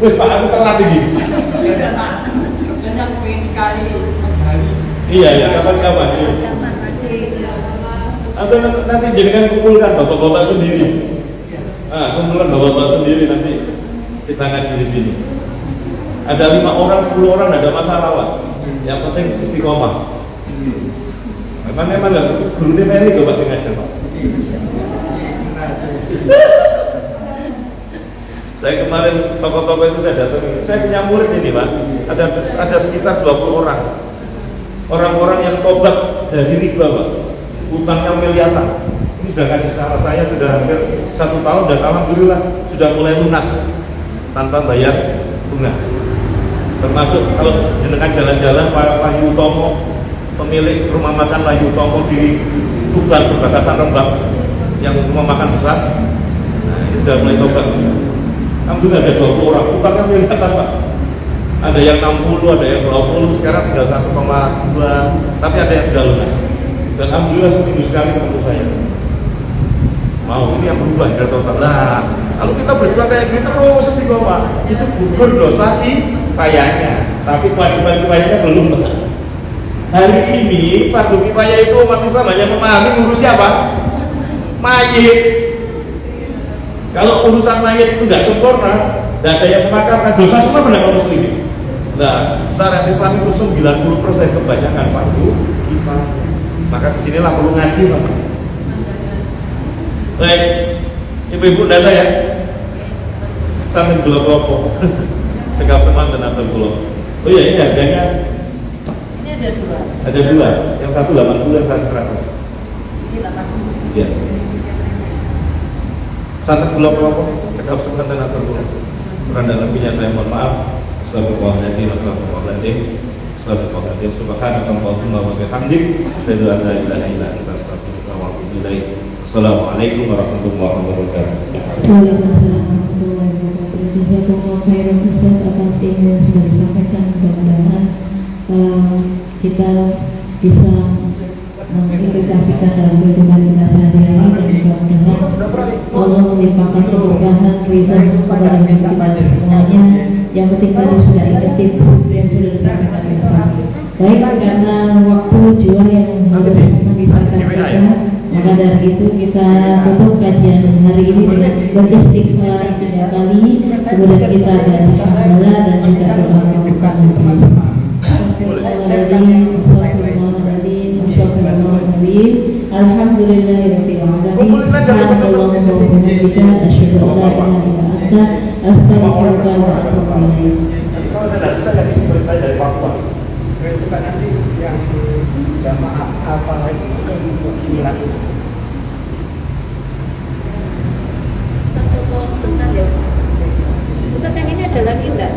Wes Pak, aku telat ini. Iya, kapan-kapan. Atau nanti jadikan kumpulkan bapak-bapak sendiri. Kumpulan bapak-bapak sendiri nanti kita ngaji di sini. Ada 5 orang, 10 orang, ada masalah Pak. Yang penting istiqomah. Memang gurunya Meli kok pasti ngajar Pak. Saya kemarin tokoh-tokoh itu saya datang, saya punya murid ini Pak, ada sekitar 20 orang. Orang-orang yang tobat dari riba Pak, utangnya miliaran. Ini sudah kasih sama saya sudah hampir 1 tahun dan alhamdulillah sudah mulai lunas tanpa bayar bunga. Termasuk kalau dengan jalan-jalan Pak Wahyu Utomo, pemilik rumah makan Wahyu Utomo di Tuban perbatasan Rembang, yang rumah makan besar, nah ini sudah mulai tobat. Alhamdulillah ada 20 orang, utangnya miliaran Pak. Ada yang 60, ada yang 20, sekarang tinggal 1,2, tapi ada yang sudah lunas. Dan alhamdulillah seminggu sekali ketemu saya. Mau ini yang berubah dari total. Nah, kalau kita berjuang kayak gitu terus istiqomah, itu gugur dosa kifayahnya, tapi kewajiban kifayahnya belum. Hari ini fardu kifayah itu umat Islam hanya memahami ngurusi apa? Mayit. Kalau urusan mayit itu nggak sempurna, dan ada yang memakamkan dosa semua pada kaum muslimin. Nah, syariat Islam itu 90% kebanyakan fardu kifayah. Maka disinilah perlu ngaji Pak. Baik, ibu-ibu data ya. Sampai belum apa. cekap semanten atur kula. Oh iya, ini harganya Ini ada dua. ada dua, yang satu 80, yang satu 100. Ini 80. Iya. Satu kula kelompok cekap semanten atur kula. Kurang dan lebihnya saya mohon maaf. Astagfirullahaladzim, astagfirullahaladzim, astagfirullahaladzim. Subhanakallahumma wa bihamdik, asyhadu an la ilaha illa anta, astaghfiruka wa atubu ilaik. Assalamualaikum warahmatullahi wabarakatuh. Waalaikumsalam warahmatullahi wabarakatuh. Jazakumullah khairan Ustaz atas ilmu yang sudah disampaikan. Mudah-mudahan kita bisa mengaplikasikan dalam kehidupan kita sehari-hari, dan mudah-mudahan Allah melimpahkan keberkahan ridha kepada kita semuanya. Yang penting tadi sudah ingat tips yang sudah disampaikan Ustaz. Baik, karena waktu juga yang harus memisahkan kita, maka dari itu kita tutup kajian hari ini dengan beristighfar 3 kali, kemudian kita baca hamdalah dan juga doa kafaratul majelis. Astagfirullahaladzim, astagfirullahaladzim, astagfirullahaladzim. Alhamdulillahirabbil alamin. Subhanallahumma wa bihamdika, asyhadu an la ilaha illa anta, astaghfiruka wa atubu ilaik. Kalau saya tidak bisa jadi sumber saya dari Papua. Itu kan nanti yang jamaah apa lagi sembilan. Kita foto sebentar ya Ustaz. Bukan yang ini ada lagi enggak?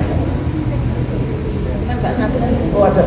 Cuman Mbak satu. Oh ada.